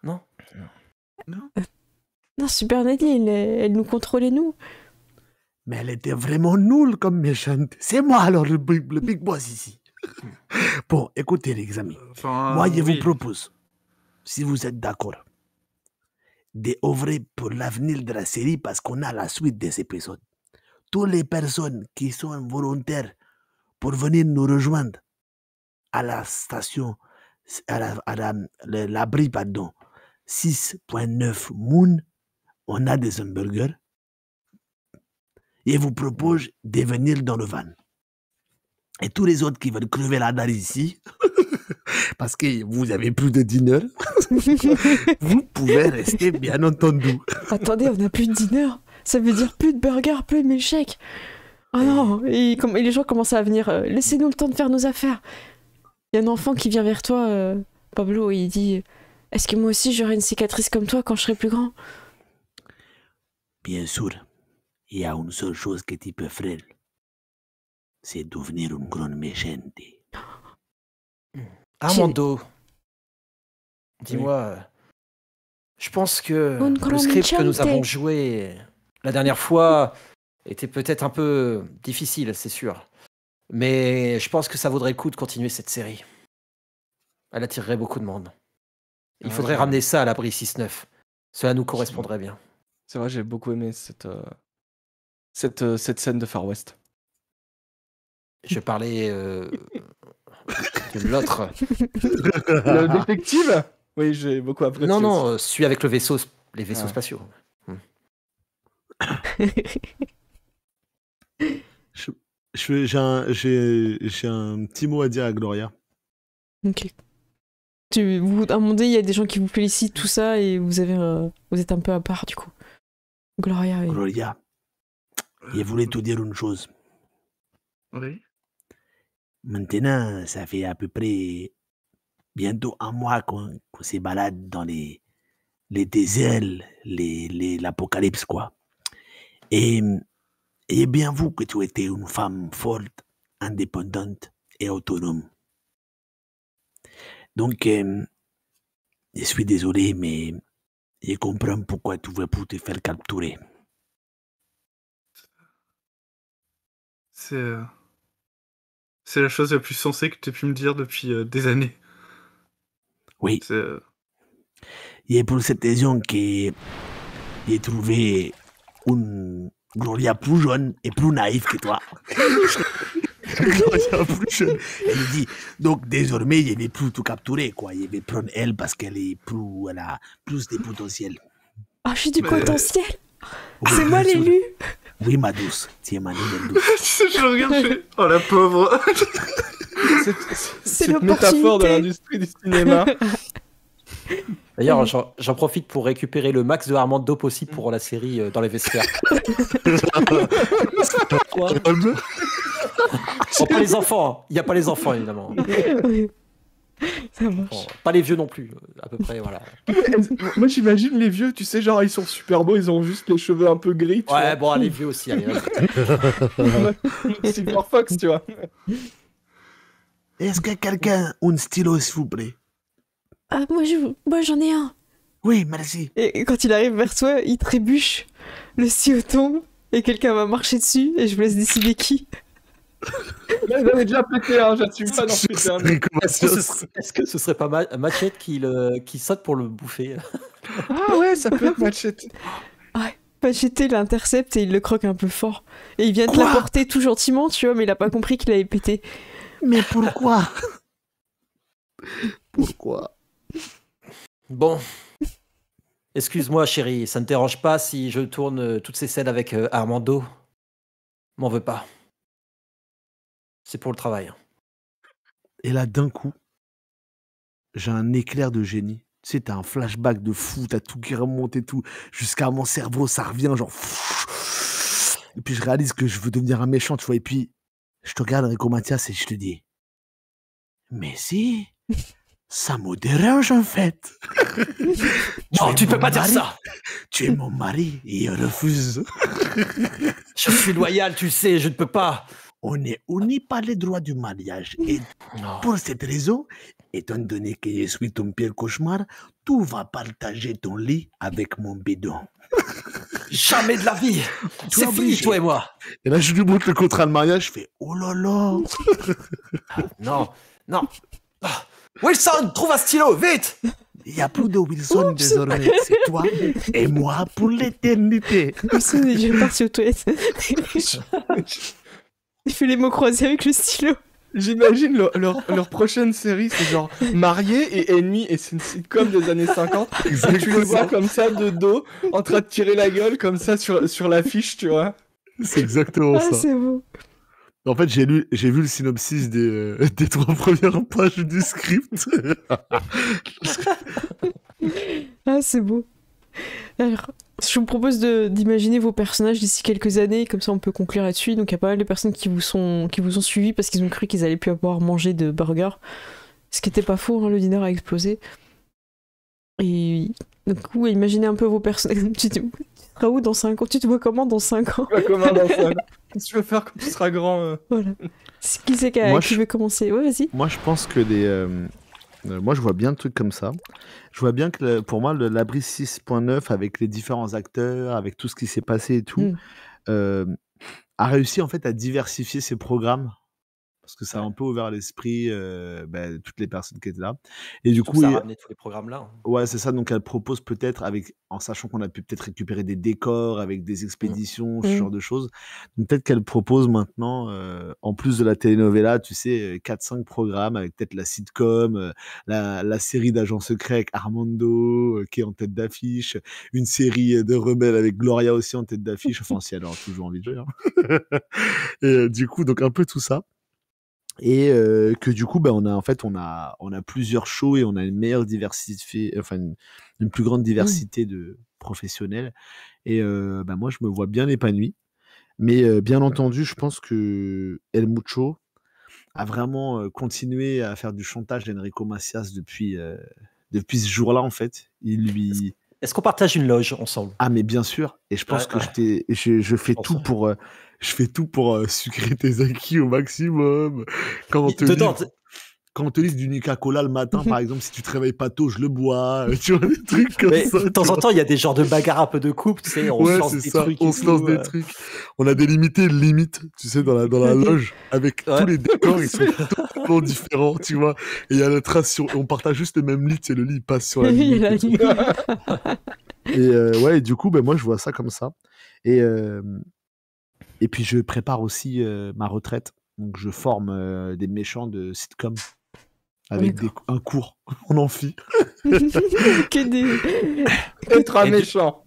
Non. Non, Super Nanny, elle nous contrôlait, nous. mais elle était vraiment nulle comme méchante. C'est moi alors le big boss ici. Bon, écoutez les amis. Enfin, Moi, je oui. vous propose, si vous êtes d'accord, d'œuvrer pour l'avenir de la série parce qu'on a la suite des épisodes. Toutes les personnes qui sont volontaires pour venir nous rejoindre à la station, l'abri, pardon, 6.9 Moon, on a des hamburgers. Et vous propose de venir dans le van. Et tous les autres qui veulent crever la dalle ici, parce que vous avez plus de dîner, vous pouvez rester bien entendu. Attendez, on n'a plus de dîner. Ça veut dire plus de burgers, plus de milkshake. Oh non. Et les gens commencent à venir. Laissez-nous le temps de faire nos affaires. Il y a un enfant qui vient vers toi, Pablo, et il dit est-ce que moi aussi j'aurai une cicatrice comme toi quand je serai plus grand? Bien sûr, il y a une seule chose que tu peux faire, c'est devenir une grande méchante. Armando, dis-moi, je pense que Un le grand script que nous méchante. avons joué la dernière fois était peut-être un peu difficile, c'est sûr. Mais je pense que ça vaudrait le coup de continuer cette série. Elle attirerait beaucoup de monde. Il Ouais, faudrait j'ai- ramener ça à l'abri 6-9. Cela nous correspondrait bien. C'est vrai, j'ai beaucoup aimé cette scène de Far West. Je parlais de l'autre. Le détective? Oui, j'ai beaucoup apprécié. Non, aussi. non, celui avec les vaisseaux Ah. spatiaux. J'ai un petit mot à dire à Gloria. Ok. À un moment donné, il y a des gens qui vous félicitent, tout ça, et vous êtes un peu à part, du coup. Gloria. et- Gloria, je voulais te dire une chose. Oui. Maintenant, ça fait à peu près bientôt un mois qu'on se balade dans les déserts, l'apocalypse, quoi. Et bien vu que tu étais une femme forte, indépendante et autonome. Donc, je suis désolé, mais je comprends pourquoi tu veux plus te faire capturer. C'est la chose la plus sensée que tu aies pu me dire depuis des années. Oui. C'est, Et pour cette raison que j'ai trouvé une Gloria plus jeune et plus naïve que toi. Gloria plus jeune. Elle dit, donc désormais, je ne vais plus tout capturer, quoi. Je vais prendre elle parce qu'elle elle a plus de potentiel. Ah, j'ai du Mais- potentiel. Oui, C'est moi bien sûr. l'élu. Oui, ma douce. Tu es ma nouvelle douce. je le regarde, je fais, oh la pauvre. Cette l'opportunité. métaphore de l'industrie du cinéma. D'ailleurs, j'en profite pour récupérer le max de Armando possible pour la série dans les vestiaires. Quoi? Oh, pas les enfants. Il n'y a pas les enfants, évidemment. Oui. Ça marche. Bon, pas les vieux non plus, à peu près, voilà. Moi, j'imagine les vieux, tu sais, genre, ils sont super beaux, ils ont juste les cheveux un peu gris, tu Ouais, bon, les vieux aussi, allez, vas-y. vois. Silver Fox, tu vois. Est-ce que quelqu'un a un stylo, s'il vous plaît? Ah, moi j'en ai un. Oui, merci. Et quand il arrive vers toi, il trébuche, le stylo tombe, et quelqu'un va marcher dessus, et je vous laisse décider qui. Là, j'en ai déjà pété un, j'assume pas d'en péter un. Est-ce que ce serait pas Machette qui saute pour le bouffer? Ah ouais, ça peut être Machette. Machete l'intercepte et il le croque un peu fort. Et il vient te Quoi l'apporter tout gentiment, tu vois, mais il a pas compris qu'il avait pété. Mais pourquoi? Pourquoi? Bon. Excuse-moi, chérie, ça ne te dérange pas si je tourne toutes ces scènes avec Armando? M'en veux pas. C'est pour le travail. Et là, d'un coup, j'ai un éclair de génie. Tu sais, t'as un flashback de fou, t'as tout qui remonte et tout. Jusqu'à mon cerveau, ça revient genre... Et puis je réalise que je veux devenir un méchant, tu vois. Et puis, je te regarde, Enrico Mathias, et je te dis... Mais si, ça me dérange en fait. Non, tu peux pas dire mari. ça! Tu es mon mari et il refuse. Je suis loyal, tu sais, je ne peux pas. On est unis par les droits du mariage. Et Non. pour cette raison, étant donné que je suis ton pire cauchemar, tu vas partager ton lit avec mon bidon. Jamais de la vie! Tu C'est es fini, obligé. toi et moi! Et là, je lui montre le contrat de mariage, je fais oh là là. Non, non. Ah. Wilson, trouve un stylo, vite! Il n'y a plus de Wilson désormais. C'est toi et moi pour l'éternité. Wilson est déjà parti aux toilettes. Il fait les mots croisés avec le stylo. J'imagine leur prochaine série, c'est genre mariés et ennemis, et c'est une sitcom des années 50. Et tu le vois comme ça de dos, en train de tirer la gueule comme ça sur l'affiche, tu vois. C'est exactement Ah, ça. c'est beau. En fait, j'ai vu le synopsis des 3 premières pages du script. Ah, c'est beau. Alors, je vous propose d'imaginer vos personnages d'ici quelques années, comme ça on peut conclure là-dessus. Donc il y a pas mal de personnes qui vous ont suivi parce qu'ils ont cru qu'ils allaient plus pouvoir manger de burgers. Ce qui était pas faux, hein, le dîner a explosé. Et du coup, imaginez un peu vos personnages. Tu seras où dans 5 ans? Tu te vois comment dans 5 ans? Pas commun dans ça. Qu'est-ce que tu veux faire quand tu seras grand? Voilà. Qui c'est Moi, qui veut commencer? Ouais, vas-y. Moi, je pense que moi, je vois bien de trucs comme ça. Je vois bien que pour moi, l'abri 6.9, avec les différents acteurs, avec tout ce qui s'est passé et tout, a réussi en fait à diversifier ses programmes. Parce que ça a un peu ouvert l'esprit toutes les personnes qui étaient là. Et du coup, ça a ramené tous les programmes là. ouais, c'est ça. Donc, elle propose peut-être, en sachant qu'on a pu peut-être récupérer des décors avec des expéditions, ce genre de choses. Donc, peut-être qu'elle propose maintenant, en plus de la telenovela, tu sais, 4-5 programmes avec peut-être la sitcom, la série d'agents secrets avec Armando qui est en tête d'affiche, une série de rebelles avec Gloria aussi en tête d'affiche. Enfin, si elle aura toujours envie de jouer. Hein. Et du coup, donc un peu tout ça. Et que du coup, on a plusieurs shows et on a une meilleure diversité, enfin une plus grande diversité de professionnels. Et moi, je me vois bien épanoui. Mais bien entendu, je pense que El Mucho a vraiment continué à faire du chantage d'Enrico Macias depuis ce jour-là, en fait. Est-ce qu'on partage une loge ensemble? Ah, mais bien sûr. Et je pense que je fais tout pour... je fais tout pour sucrer tes acquis au maximum. Quand on te dit du Nuka-Cola le matin, par exemple, si tu te réveilles pas tôt, je le bois. Tu vois, des trucs comme ça. De temps en temps, il y a des genres de bagarres un peu de couple, tu sais, on se lance des trucs. On se lance des trucs. On a délimité une limite, tu sais, dans la loge, avec tous les décors, ils sont totalement différents, tu vois. Et il y a la trace on partage juste le même lit, tu sais, le lit passe sur la limite. Et du coup, moi, je vois ça comme ça. Et puis, je prépare aussi ma retraite. Donc, je forme des méchants de sitcom avec un cours en amphi. Être un méchant.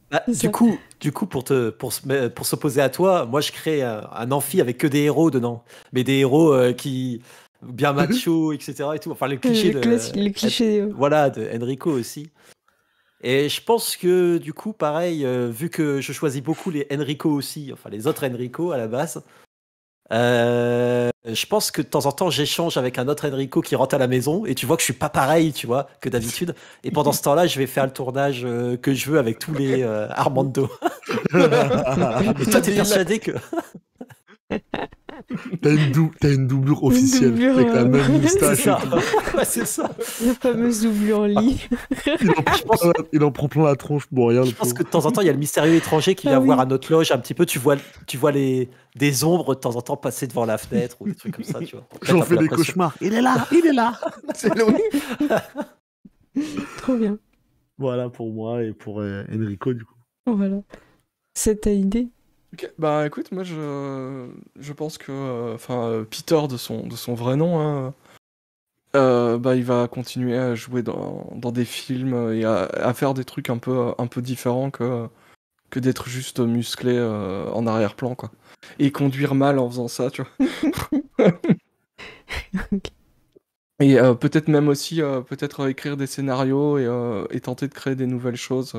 Du coup, pour s'opposer à toi, moi, je crée un amphi avec que des héros dedans. Mais des héros qui... bien macho, etc. Et tout. Enfin, le cliché voilà, de Enrico aussi. Et je pense que du coup, pareil, vu que je choisis beaucoup les Enrico aussi, enfin les autres Enrico à la base, Je pense que de temps en temps, j'échange avec un autre Enrico qui rentre à la maison et tu vois que je suis pas pareil, tu vois, que d'habitude. Et pendant ce temps-là, je vais faire le tournage que je veux avec tous les Armando. Et toi, t'es persuadé que. T'as une doublure officielle doublure, avec la même C'est moustache. ça. Ouais, c'est ça. La fameuse doublure lit. Il en prend plein la tronche pour rien. Je pense que de temps en temps, il y a le mystérieux étranger qui vient Ah oui. voir à notre loge un petit peu. Tu vois des ombres de temps en temps passer devant la fenêtre ou des trucs comme ça, tu vois. pour mettre J'en un peu fais la des pression. cauchemars. Il est là. C'est Louis. Trop bien. Voilà pour moi et pour Enrico du coup. Voilà. C'est ta idée. Ok, bah écoute, moi je pense que Peter de son vrai nom, hein, bah il va continuer à jouer dans des films et à faire des trucs un peu différents que d'être juste musclé en arrière-plan quoi. Et conduire mal en faisant ça, tu vois. Ok. Et peut-être même aussi écrire des scénarios et tenter de créer des nouvelles choses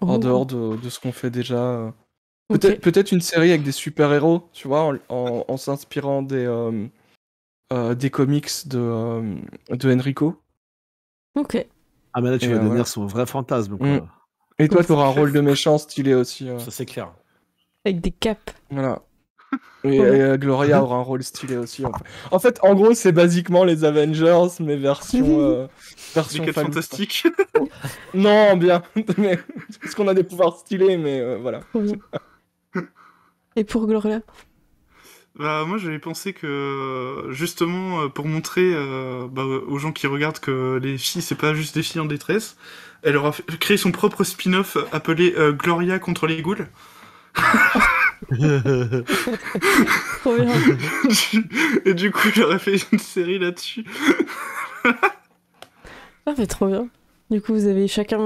en Oh. dehors de ce qu'on fait déjà. Ok. Peut-être une série avec des super-héros, tu vois, en s'inspirant des comics de Enrico. Ok. Ah mais là tu Et, vas devenir voilà. son vrai fantasme quoi. Mm. Et toi, t'auras un rôle de méchant stylé aussi. Ça, c'est clair. Avec des capes. Voilà. Et, Ouais. Gloria aura un rôle stylé aussi. En fait, en gros, c'est basiquement les Avengers, mais version Les version 4 Fallout, quoi. fantastiques. Non, bien. Mais, parce qu'on a des pouvoirs stylés, mais voilà. Trop bien. Et pour Gloria? Bah, moi, j'avais pensé que, justement, pour montrer aux gens qui regardent que les filles, c'est pas juste des filles en détresse, elle aura créé son propre spin-off appelé Gloria contre les ghouls. Trop bien. Et du coup, j'aurais fait une série là-dessus. Ah, mais trop bien. Du coup, vous avez chacun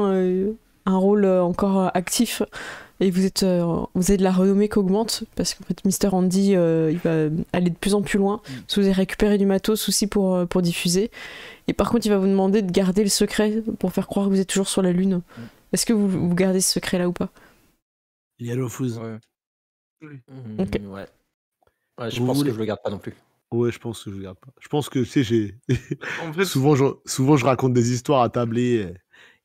un rôle encore actif et vous avez de la renommée qui augmente parce qu'en fait, Mr. Andy, il va aller de plus en plus loin. Parce que vous avez récupéré du matos aussi pour diffuser. Et par contre, il va vous demander de garder le secret pour faire croire que vous êtes toujours sur la Lune. Est-ce que vous gardez ce secret-là ou pas? Il refuse. Ouais. Ok. Ouais. Ouais, je Vous pense voulez- que je le garde pas non plus. Ouais, je pense que je regarde pas. Je pense que, tu sais, En fait, souvent, je raconte des histoires à tabler.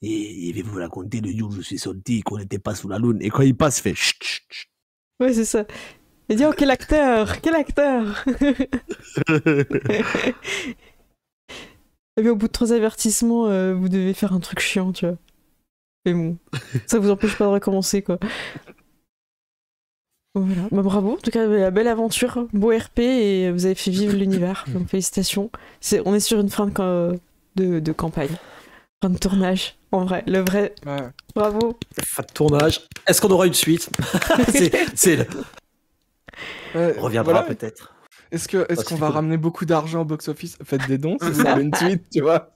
Et il va vous raconter le jour où je suis sorti, qu'on n'était pas sous la lune. Et quand il passe, il fait chut, chut, chut. Ouais, c'est ça. Il dit, oh, quel acteur! Quel acteur! Et bien, au bout de 3 avertissements, vous devez faire un truc chiant, tu vois. Mais bon, ça vous empêche pas de recommencer, quoi. Voilà. Bah, bravo, en tout cas, la belle aventure, beau RP, et vous avez fait vivre l'univers. Donc, félicitations. On est sur une fin de campagne. Fin de tournage, en vrai. Le vrai. Ouais. Bravo. Fin de tournage. Est-ce qu'on aura une suite? On reviendra Voilà. peut-être. Est-ce qu'on c'est va cool. ramener beaucoup d'argent au box-office? Faites des dons si vous avez une suite, tu vois.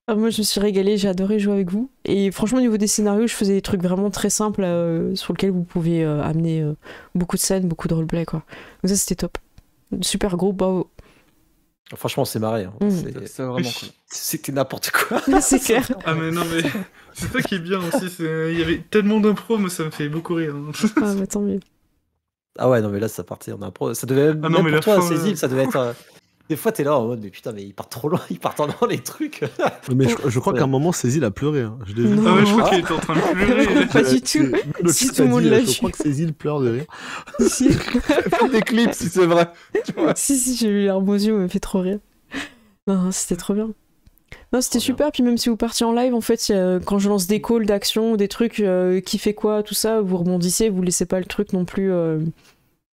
Alors, moi, je me suis régalée, j'ai adoré jouer avec vous. Et franchement, au niveau des scénarios, je faisais des trucs vraiment très simples sur lesquels vous pouviez amener beaucoup de scènes, beaucoup de roleplay, quoi. Donc ça, c'était top. Super groupe, bravo. Franchement, c'est marré. Hein. C'est vraiment cool. C'était n'importe quoi. C'est clair. ah mais non mais c'est ça qui est bien aussi. Il y avait tellement d'impro, moi ça me fait beaucoup rire. Hein. Ah, bah tant mieux. Ah ouais, non, mais là, ça partait en impro. Ça devait Ah non, même mais pour la toi, fin, Cécile, ça devait être. Des fois, t'es là en mode, mais putain, mais ils partent trop loin, ils partent dans les trucs. Mais je crois qu'à un moment, Cécile a pleuré. Hein. Je l'ai vu. Non. Ah ouais, je crois qu'il était en train de pleurer. Pas du tout. Le Si chat tout le a monde dit, l'a je vu. crois que Cécile pleure de rire. Si, Faites des clips si c'est vrai. Tu vois. si, j'ai vu leurs beaux yeux, me fait trop rire. Non, c'était trop bien. Non, c'était Trop super. Puis même si vous partiez en live, en fait, quand je lance des calls d'action, des trucs, qui fait quoi, tout ça, vous rebondissez, vous laissez pas le truc non plus.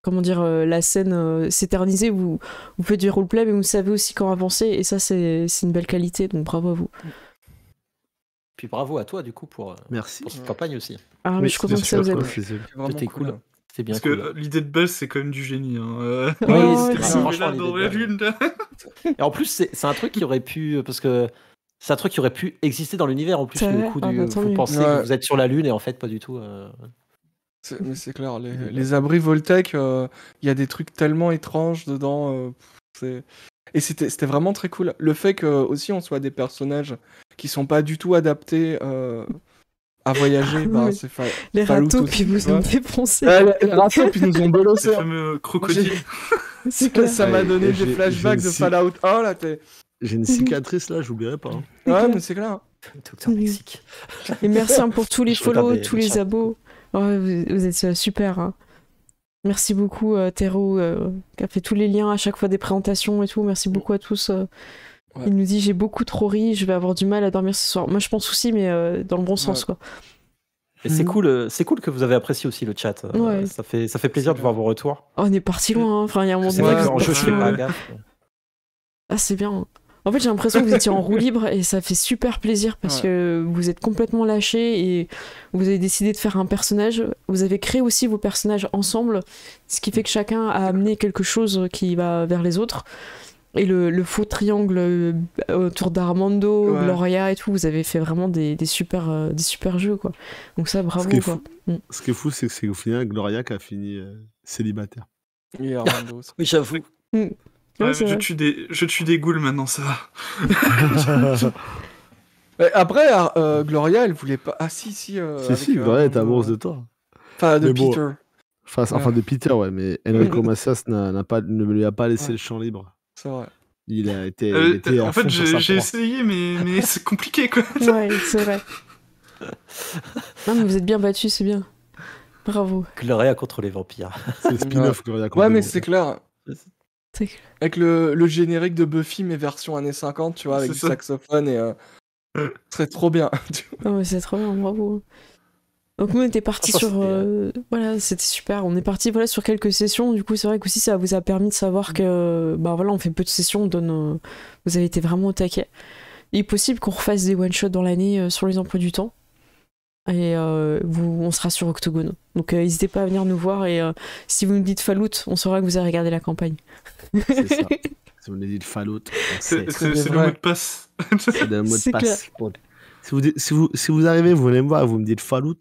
Comment dire, la scène s'éterniser. Vous faites du roleplay, mais vous savez aussi quand avancer. Et ça, c'est une belle qualité. Donc bravo à vous. Puis bravo à toi, du coup, pour Merci. cette campagne aussi. Ah, mais je suis contente que ça vous aide. Cécile. C'est vraiment C'était cool. cool. C'était bien Parce cool. que l'idée de base, c'est quand même du génie. Hein. Oui, c'était merci. bien, Mais franchement, là, l'idée dans de la base. lune, là. Et en plus, c'est un truc qui aurait pu. Parce que c'est un truc qui aurait pu exister dans l'univers. En plus, C'est le vrai. coup Ah, du. bah, tant Vous mieux. pensez Ouais. que vous êtes sur la Lune et en fait, pas du tout. Mais c'est clair, les abris Voltec, il y a des trucs tellement étranges dedans. Et c'était vraiment très cool. Le fait que aussi on soit des personnages qui sont pas du tout adaptés à voyager, bah, Oui. c'est Les Fallout râteaux, aussi, puis vous tu vois. ont défoncé. Les râteaux, puis nous ont Les bolossé. fameux crocodiles. C'est clair. Ça m'a Ouais, donné et des j'ai flashbacks une de ci- Fallout 1, là, J'ai une cicatrice là, j'oublierai pas. Hein. C'est Ouais, clair. mais c'est clair. Docteur Mexique. Et merci pour tous les Je regarde follow, les- tous les les chats. abos. Ouais, vous êtes super. Hein. Merci beaucoup, Théro, qui a fait tous les liens à chaque fois des présentations et tout. Merci beaucoup à tous. Ouais. Il nous dit j'ai beaucoup trop ri, je vais avoir du mal à dormir ce soir. Moi, je pense aussi, mais dans le bon sens, Ouais. quoi. Et c'est cool que vous avez apprécié aussi le chat. Ouais. Ça fait plaisir de voir vos retours. Oh, on est parti loin. Hein. Enfin, il y a un moment C'est donné, vrai Ouais, vous qu'en êtes jeu, je parti fais loin. pas gaffe. Ah, c'est bien. En fait, j'ai l'impression que vous étiez en roue libre et ça fait super plaisir parce que vous êtes complètement lâchés et vous avez décidé de faire un personnage. Vous avez créé aussi vos personnages ensemble, ce qui fait que chacun a amené quelque chose qui va vers les autres. Et le faux triangle autour d'Armando, Ouais. Gloria et tout, vous avez fait vraiment des super jeux, quoi. Donc ça, bravo, qui est quoi. Ce qui est fou, c'est que c'est au final Gloria qui a fini célibataire. Et Armando aussi. Oui, j'avoue. Ouais, Ouais, c'est vrai. je tue des ghouls maintenant, ça va. Mais après, Gloria, elle voulait pas. Ah, si. Si, avec, si, Gloria est Armando, amoureuse de toi. Enfin, de Mais bon. Peter. Enfin, de Peter, ouais, mais Enrico Macias ne lui a pas laissé Ouais. le champ libre. C'est vrai. Il était En en fait, fond sur sa j'ai proie. essayé, mais c'est compliqué, quoi. Ouais, c'est vrai. Non, mais vous êtes bien battus, c'est bien. Bravo. Gloria contre les vampires. C'est le spin-off Gloria. Ouais, mais c'est clair. C'est- Avec le générique de Buffy, mais version années 50, tu vois, avec C'est du ça. saxophone et. Ce serait trop bien. Non, mais c'est trop bien, bravo. Donc nous on était partis Ça, sur c'était, voilà, c'était super. On est parti voilà sur quelques sessions. Du coup c'est vrai que aussi ça vous a permis de savoir que bah voilà on fait peu de sessions, on donne. Vous avez été vraiment au taquet. Il est possible qu'on refasse des one shots dans l'année sur les emplois du temps. Et on sera sur Octogone. Donc n'hésitez pas à venir nous voir et si vous nous dites Fallout, on saura que vous avez regardé la campagne. C'est ça. Si vous nous dites Fallout, on sait. C'est le vrai. mot de passe. C'est le mot de C'est passe. Si vous arrivez, vous venez me voir et vous me dites Fallout,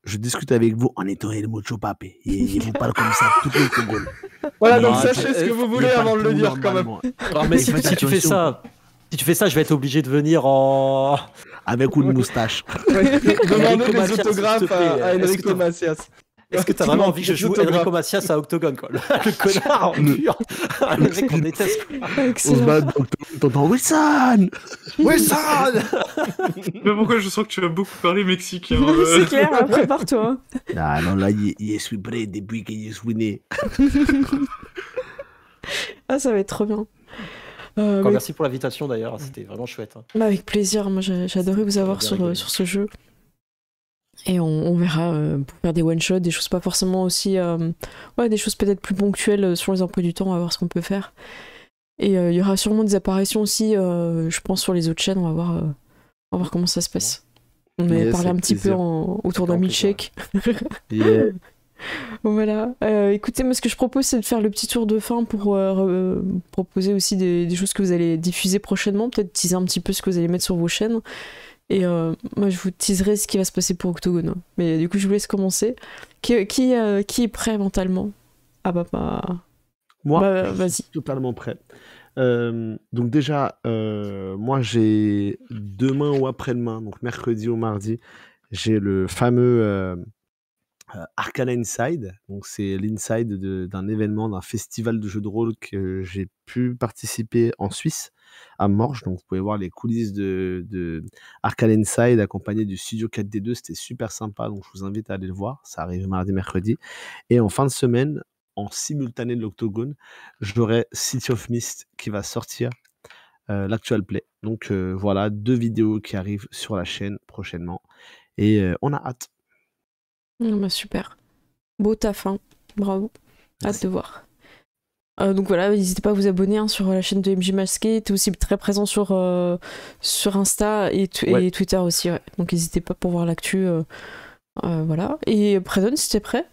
je discute avec vous en étant El Mocho Papé. Et vous parle comme ça tout le Octogone. Voilà, Non, donc sachez ce que vous voulez avant de le dire quand même. Alors, mais si Faites tu fais attention. ça, je vais être obligé de venir en. Avec une moustache. Demandez Enrico des Macias, autographes s'il te plaît. à Est-ce que Enrico t'as- Macias. Est-ce que t'as vraiment envie que je joue Enrico Macias à Octogone, quoi? Le connard en pur. Le mec qu'on déteste. On se Excellent. bat, donc t'entends Wilson. Wilson. Mais pourquoi je sens que tu vas beaucoup parler mexicain. C'est clair, hein, prépare-toi. Non, là, je suis prêt depuis que je suis né. Ah ça va être trop bien. Encore Mais- merci pour l'invitation d'ailleurs, c'était vraiment chouette. Hein. Bah, avec plaisir, moi j'ai adoré vous avoir bien sur, rigolé. sur ce jeu. Et on verra pour faire des one-shots, des choses pas forcément aussi. Ouais, des choses peut-être plus ponctuelles sur les emplois du temps, on va voir ce qu'on peut faire. Et il y aura sûrement des apparitions aussi, je pense, sur les autres chaînes, on va voir comment ça se passe. On avait Yes, parlé un avec petit peu plaisir. autour d'un Avec milkshake. Yeah. Voilà. Écoutez, moi ce que je propose c'est de faire le petit tour de fin pour proposer aussi des choses que vous allez diffuser prochainement, peut-être teaser un petit peu ce que vous allez mettre sur vos chaînes. Et moi je vous teaserai ce qui va se passer pour Octogone. Mais du coup je vous laisse commencer. Qui est prêt mentalement? Ah bah Moi, Bah, je vas-y. suis totalement prêt. Donc déjà, moi j'ai demain ou après-demain, donc mercredi ou mardi, j'ai le fameux Arcana Inside. Donc c'est l'inside d'un événement, d'un festival de jeux de rôle que j'ai pu participer en Suisse, à Morges. Donc vous pouvez voir les coulisses de Arcana Inside accompagné du studio 4D2. C'était super sympa, donc je vous invite à aller le voir. Ça arrive mardi, mercredi. Et en fin de semaine, en simultané de l'Octogone, j'aurai City of Mist qui va sortir, l'actual play. Donc voilà, 2 vidéos qui arrivent sur la chaîne prochainement. Et on a hâte. Bah, super. Beau taf, hein. Bravo. Hâte Merci. de voir. Donc voilà, n'hésitez pas à vous abonner hein, sur la chaîne de MJ Masqué. T'es aussi très présent sur Insta et Ouais. Twitter aussi. Ouais. Donc n'hésitez pas pour voir l'actu. Voilà. Et Predon, si t'es prêt?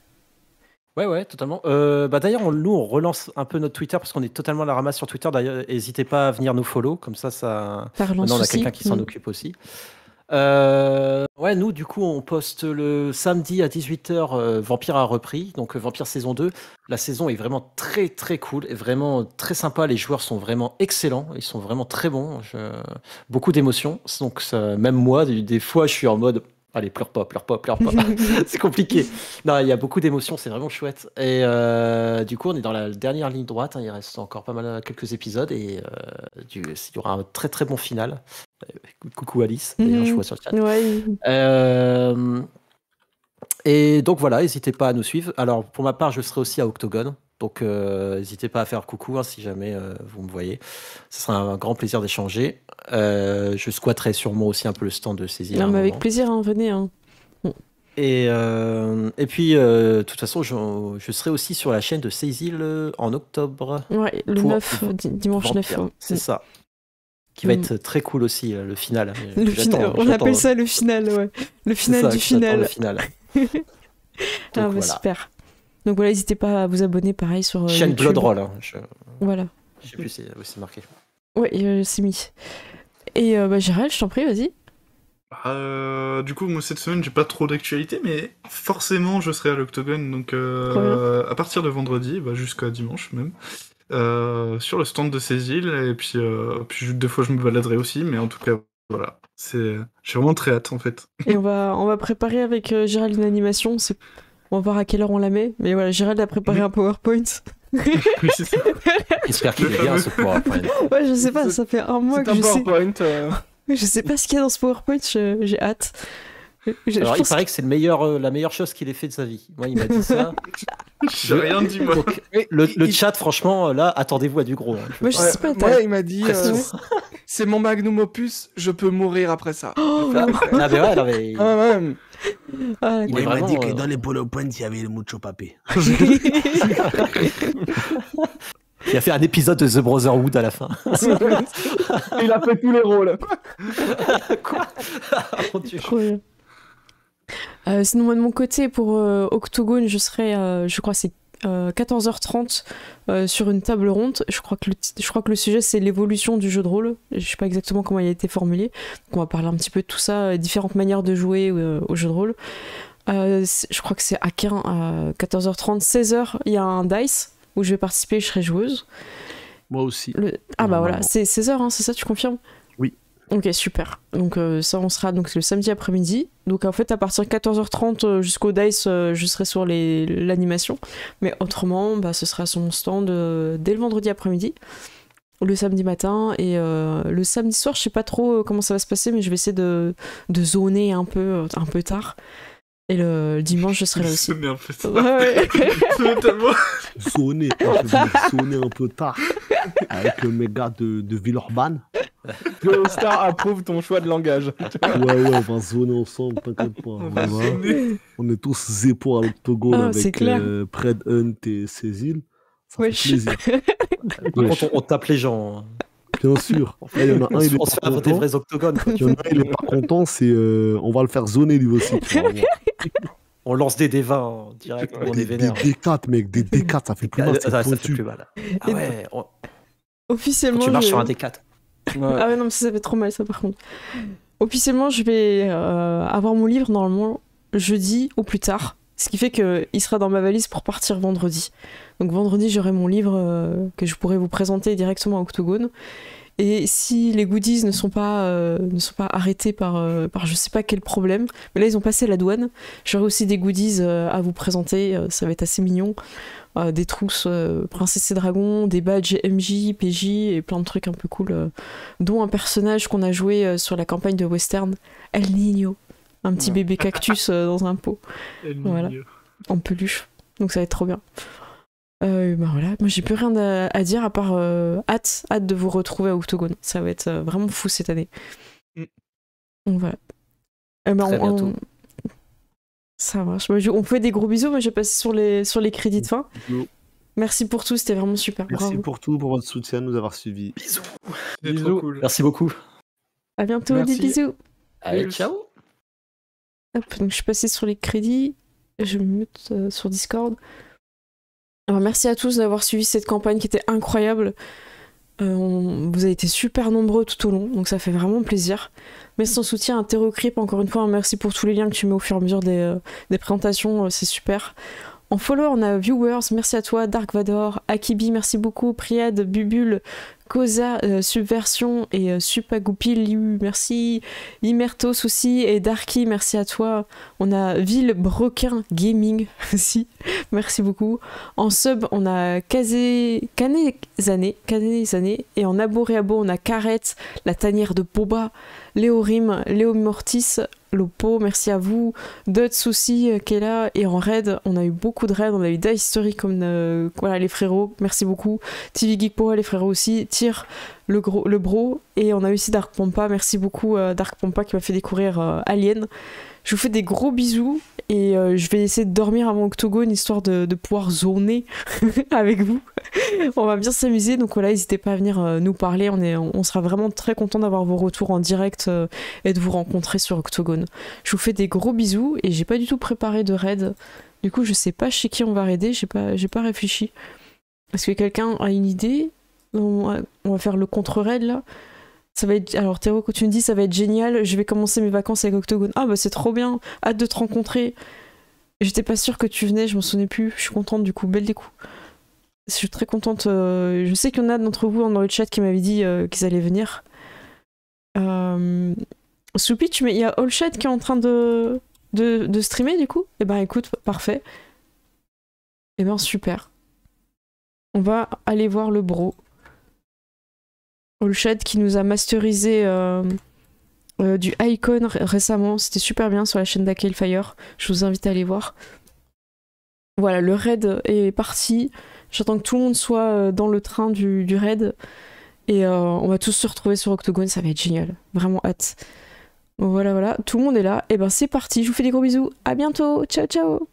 Ouais, totalement. D'ailleurs, nous, on relance un peu notre Twitter parce qu'on est totalement à la ramasse sur Twitter. D'ailleurs, n'hésitez pas à venir nous follow, comme ça. Ça relance Maintenant, on a aussi. quelqu'un qui s'en Mm. occupe aussi. Nous, du coup, on poste le samedi à 18h Vampire a repris, donc Vampire saison 2. La saison est vraiment très très cool et vraiment très sympa. Les joueurs sont vraiment excellents, ils sont vraiment très bons. Beaucoup d'émotions. Donc, même moi, des fois, je suis en mode Allez, pleure pas. C'est compliqué. Non, il y a beaucoup d'émotions, c'est vraiment chouette. Et du coup, on est dans la dernière ligne droite. Il reste encore pas mal, quelques épisodes. Et il y aura un très très bon final. Coucou Alice, d'ailleurs, je vois sur le chat. Ouais. Et donc voilà, n'hésitez pas à nous suivre. Alors, pour ma part, je serai aussi à Octogone. Donc, n'hésitez pas à faire coucou si jamais vous me voyez. Ce sera un grand plaisir d'échanger. Je squatterai sûrement aussi un peu le stand de Cécile. Non, mais avec plaisir, venez. Et puis, de toute façon, je serai aussi sur la chaîne de Cécile en octobre. Ouais, le 9, dimanche 9. C'est ça. Qui va être très cool aussi, le final. Le final, on appelle ça le final, ouais. Le final du final. Le final. Donc, voilà. Super. Donc voilà, n'hésitez pas à vous abonner pareil sur chaîne YouTube. Bloodroll. Voilà. Je sais plus, c'est marqué. Ouais, c'est mis. Et Gérald, je t'en prie, vas-y. Du coup, moi cette semaine, j'ai pas trop d'actualité, mais forcément, je serai à l'Octogone, donc à partir de vendredi, jusqu'à dimanche même, sur le stand de Cécile, et puis des fois je me baladerai aussi, mais en tout cas, voilà. J'ai vraiment très hâte en fait. Et on va préparer avec Gérald une animation. On va voir à quelle heure on la met. Mais voilà, Gérald a préparé un PowerPoint. Oui, c'est ça. J'espère qu'il est bien ce PowerPoint. Ouais, je sais pas, ça fait un mois que je sais. Je sais pas ce qu'il y a dans ce PowerPoint, j'ai hâte. Alors, il paraît que c'est la meilleure chose qu'il ait fait de sa vie. Moi, il m'a dit ça. J'ai rien dit, moi. Donc, le chat, franchement, là, attendez-vous à du gros. Moi, je sais pas. Moi, il m'a dit c'est mon magnum opus, je peux mourir après ça. Ah, mais ouais, non, mais. Il m'a dit que dans les PowerPoints, il y avait le mucho papé. Il a fait un épisode de The Brotherhood à la fin. Il a fait tous les rôles. Quoi? Mon Dieu. Sinon, moi, de mon côté, pour Octogone, je serai, je crois, c'est 14h30 sur une table ronde. Je crois que le sujet, c'est l'évolution du jeu de rôle. Je sais pas exactement comment il a été formulé. Donc, on va parler un petit peu de tout ça, différentes manières de jouer au jeu de rôle. Je crois que c'est à 14h30, 16h, il y a un dice où je vais participer, je serai joueuse. Moi aussi. Voilà, c'est 16h, c'est ça, tu confirmes? Oui. Ok, super. Donc ça, on sera donc le samedi après-midi. Donc en fait, à partir de 14h30 jusqu'au DICE, je serai sur l'animation. Mais autrement, ce sera sur mon stand dès le vendredi après-midi, le samedi matin. Et le samedi soir, je sais pas trop comment ça va se passer, mais je vais essayer de zoner un peu tard. Et le dimanche, je serai là aussi. Sonner un peu tard. Ouais. Totalement. Sonner un peu tard. Avec le méga de Villeurbanne. Star approuve ton choix de langage. Ouais, on va zoner ensemble, t'inquiète pas. On est tous zépos à l'Octogone avec Pred Hunt et Cécile. Ça fait plaisir. On tape les gens. Bien sûr. Il y en a un, il est pas content. Des vrais octogones. Il y en a un, il est pas content, c'est on va le faire zoner lui aussi. On lance des D20 en direct. On est vénère. Des D4, mec, des D4, ça fait plus mal. Ça fait plus mal. Ah ouais. Officiellement. Quand tu marches sur un D4. Ouais. Ah ouais, non, mais ça fait trop mal, ça, par contre. Officiellement, je vais avoir mon livre, normalement, jeudi ou plus tard. Ce qui fait qu'il sera dans ma valise pour partir vendredi. Donc vendredi, j'aurai mon livre que je pourrai vous présenter directement à Octogone. Et si les goodies ne sont pas arrêtés par je sais pas quel problème, mais là ils ont passé la douane, j'aurai aussi des goodies à vous présenter, ça va être assez mignon. Des trousses Princesse et Dragon, des badges MJ, PJ et plein de trucs un peu cool, dont un personnage qu'on a joué sur la campagne de Western, El Niño, un petit bébé cactus dans un pot, voilà, en peluche, donc ça va être trop bien. Voilà, moi j'ai plus rien à dire à part hâte de vous retrouver à Octogone, ça va être vraiment fou cette année. Donc voilà. Très bientôt. Ça marche. On fait des gros bisous. Moi, je vais passer sur les crédits de fin. Merci pour tout, c'était vraiment super. Merci pour tout, pour votre soutien, nous avoir suivis. Bisous. C'était trop cool. Merci beaucoup. À bientôt, des bisous. Allez, ciao. Hop, donc je suis passée sur les crédits. Je me mute sur Discord. Alors, merci à tous d'avoir suivi cette campagne qui était incroyable. Vous avez été super nombreux tout au long, donc ça fait vraiment plaisir. Merci ton soutien à Terrocrip, encore une fois, merci pour tous les liens que tu mets au fur et à mesure des présentations, c'est super. En follower, on a Viewers, merci à toi, Dark Vador, Akibi, merci beaucoup, Priad, Bubule, Cosa, Subversion et Supagoupi, merci. Imertos aussi et Darky, merci à toi. On a Villebrequin Gaming aussi, merci beaucoup. En sub, on a Kanezane et en abo réabo, on a Carrette, la tanière de Boba, Léorim, Léo Mortis, Lopo, merci à vous. Dots aussi qui est là. Et en raid, on a eu beaucoup de raids. On a eu Dice Story comme voilà, les frérots, merci beaucoup. TV Geek Power, les frérots aussi. Tyr, le bro. Et on a eu aussi Dark Pompa, merci beaucoup Dark Pompa qui m'a fait découvrir Alien. Je vous fais des gros bisous et je vais essayer de dormir avant Octogone histoire de pouvoir zoner avec vous. On va bien s'amuser, donc voilà, n'hésitez pas à venir nous parler. On sera vraiment très content d'avoir vos retours en direct et de vous rencontrer sur Octogone. Je vous fais des gros bisous et j'ai pas du tout préparé de raid. Du coup, je sais pas chez qui on va raider, j'ai pas réfléchi. Est-ce que quelqu'un a une idée? On va faire le contre-raid là. Ça va être... Alors Théo, quand tu me dis ça va être génial, je vais commencer mes vacances avec Octogone. Ah bah c'est trop bien, hâte de te rencontrer. J'étais pas sûre que tu venais, je m'en souvenais plus. Je suis contente du coup, belle déco. Je suis très contente. Je sais qu'il y en a d'entre vous dans le chat qui m'avaient dit qu'ils allaient venir. Soupy, il y a Allchat qui est en train de streamer du coup? Eh ben écoute, parfait. Eh ben super. On va aller voir le bro. Allchat qui nous a masterisé du Icon récemment, c'était super bien sur la chaîne d'Akelfire, je vous invite à aller voir. Voilà, le raid est parti, j'attends que tout le monde soit dans le train du raid, et on va tous se retrouver sur Octogone, ça va être génial, vraiment hâte. Bon, voilà, tout le monde est là, et ben c'est parti, je vous fais des gros bisous, à bientôt, ciao ciao.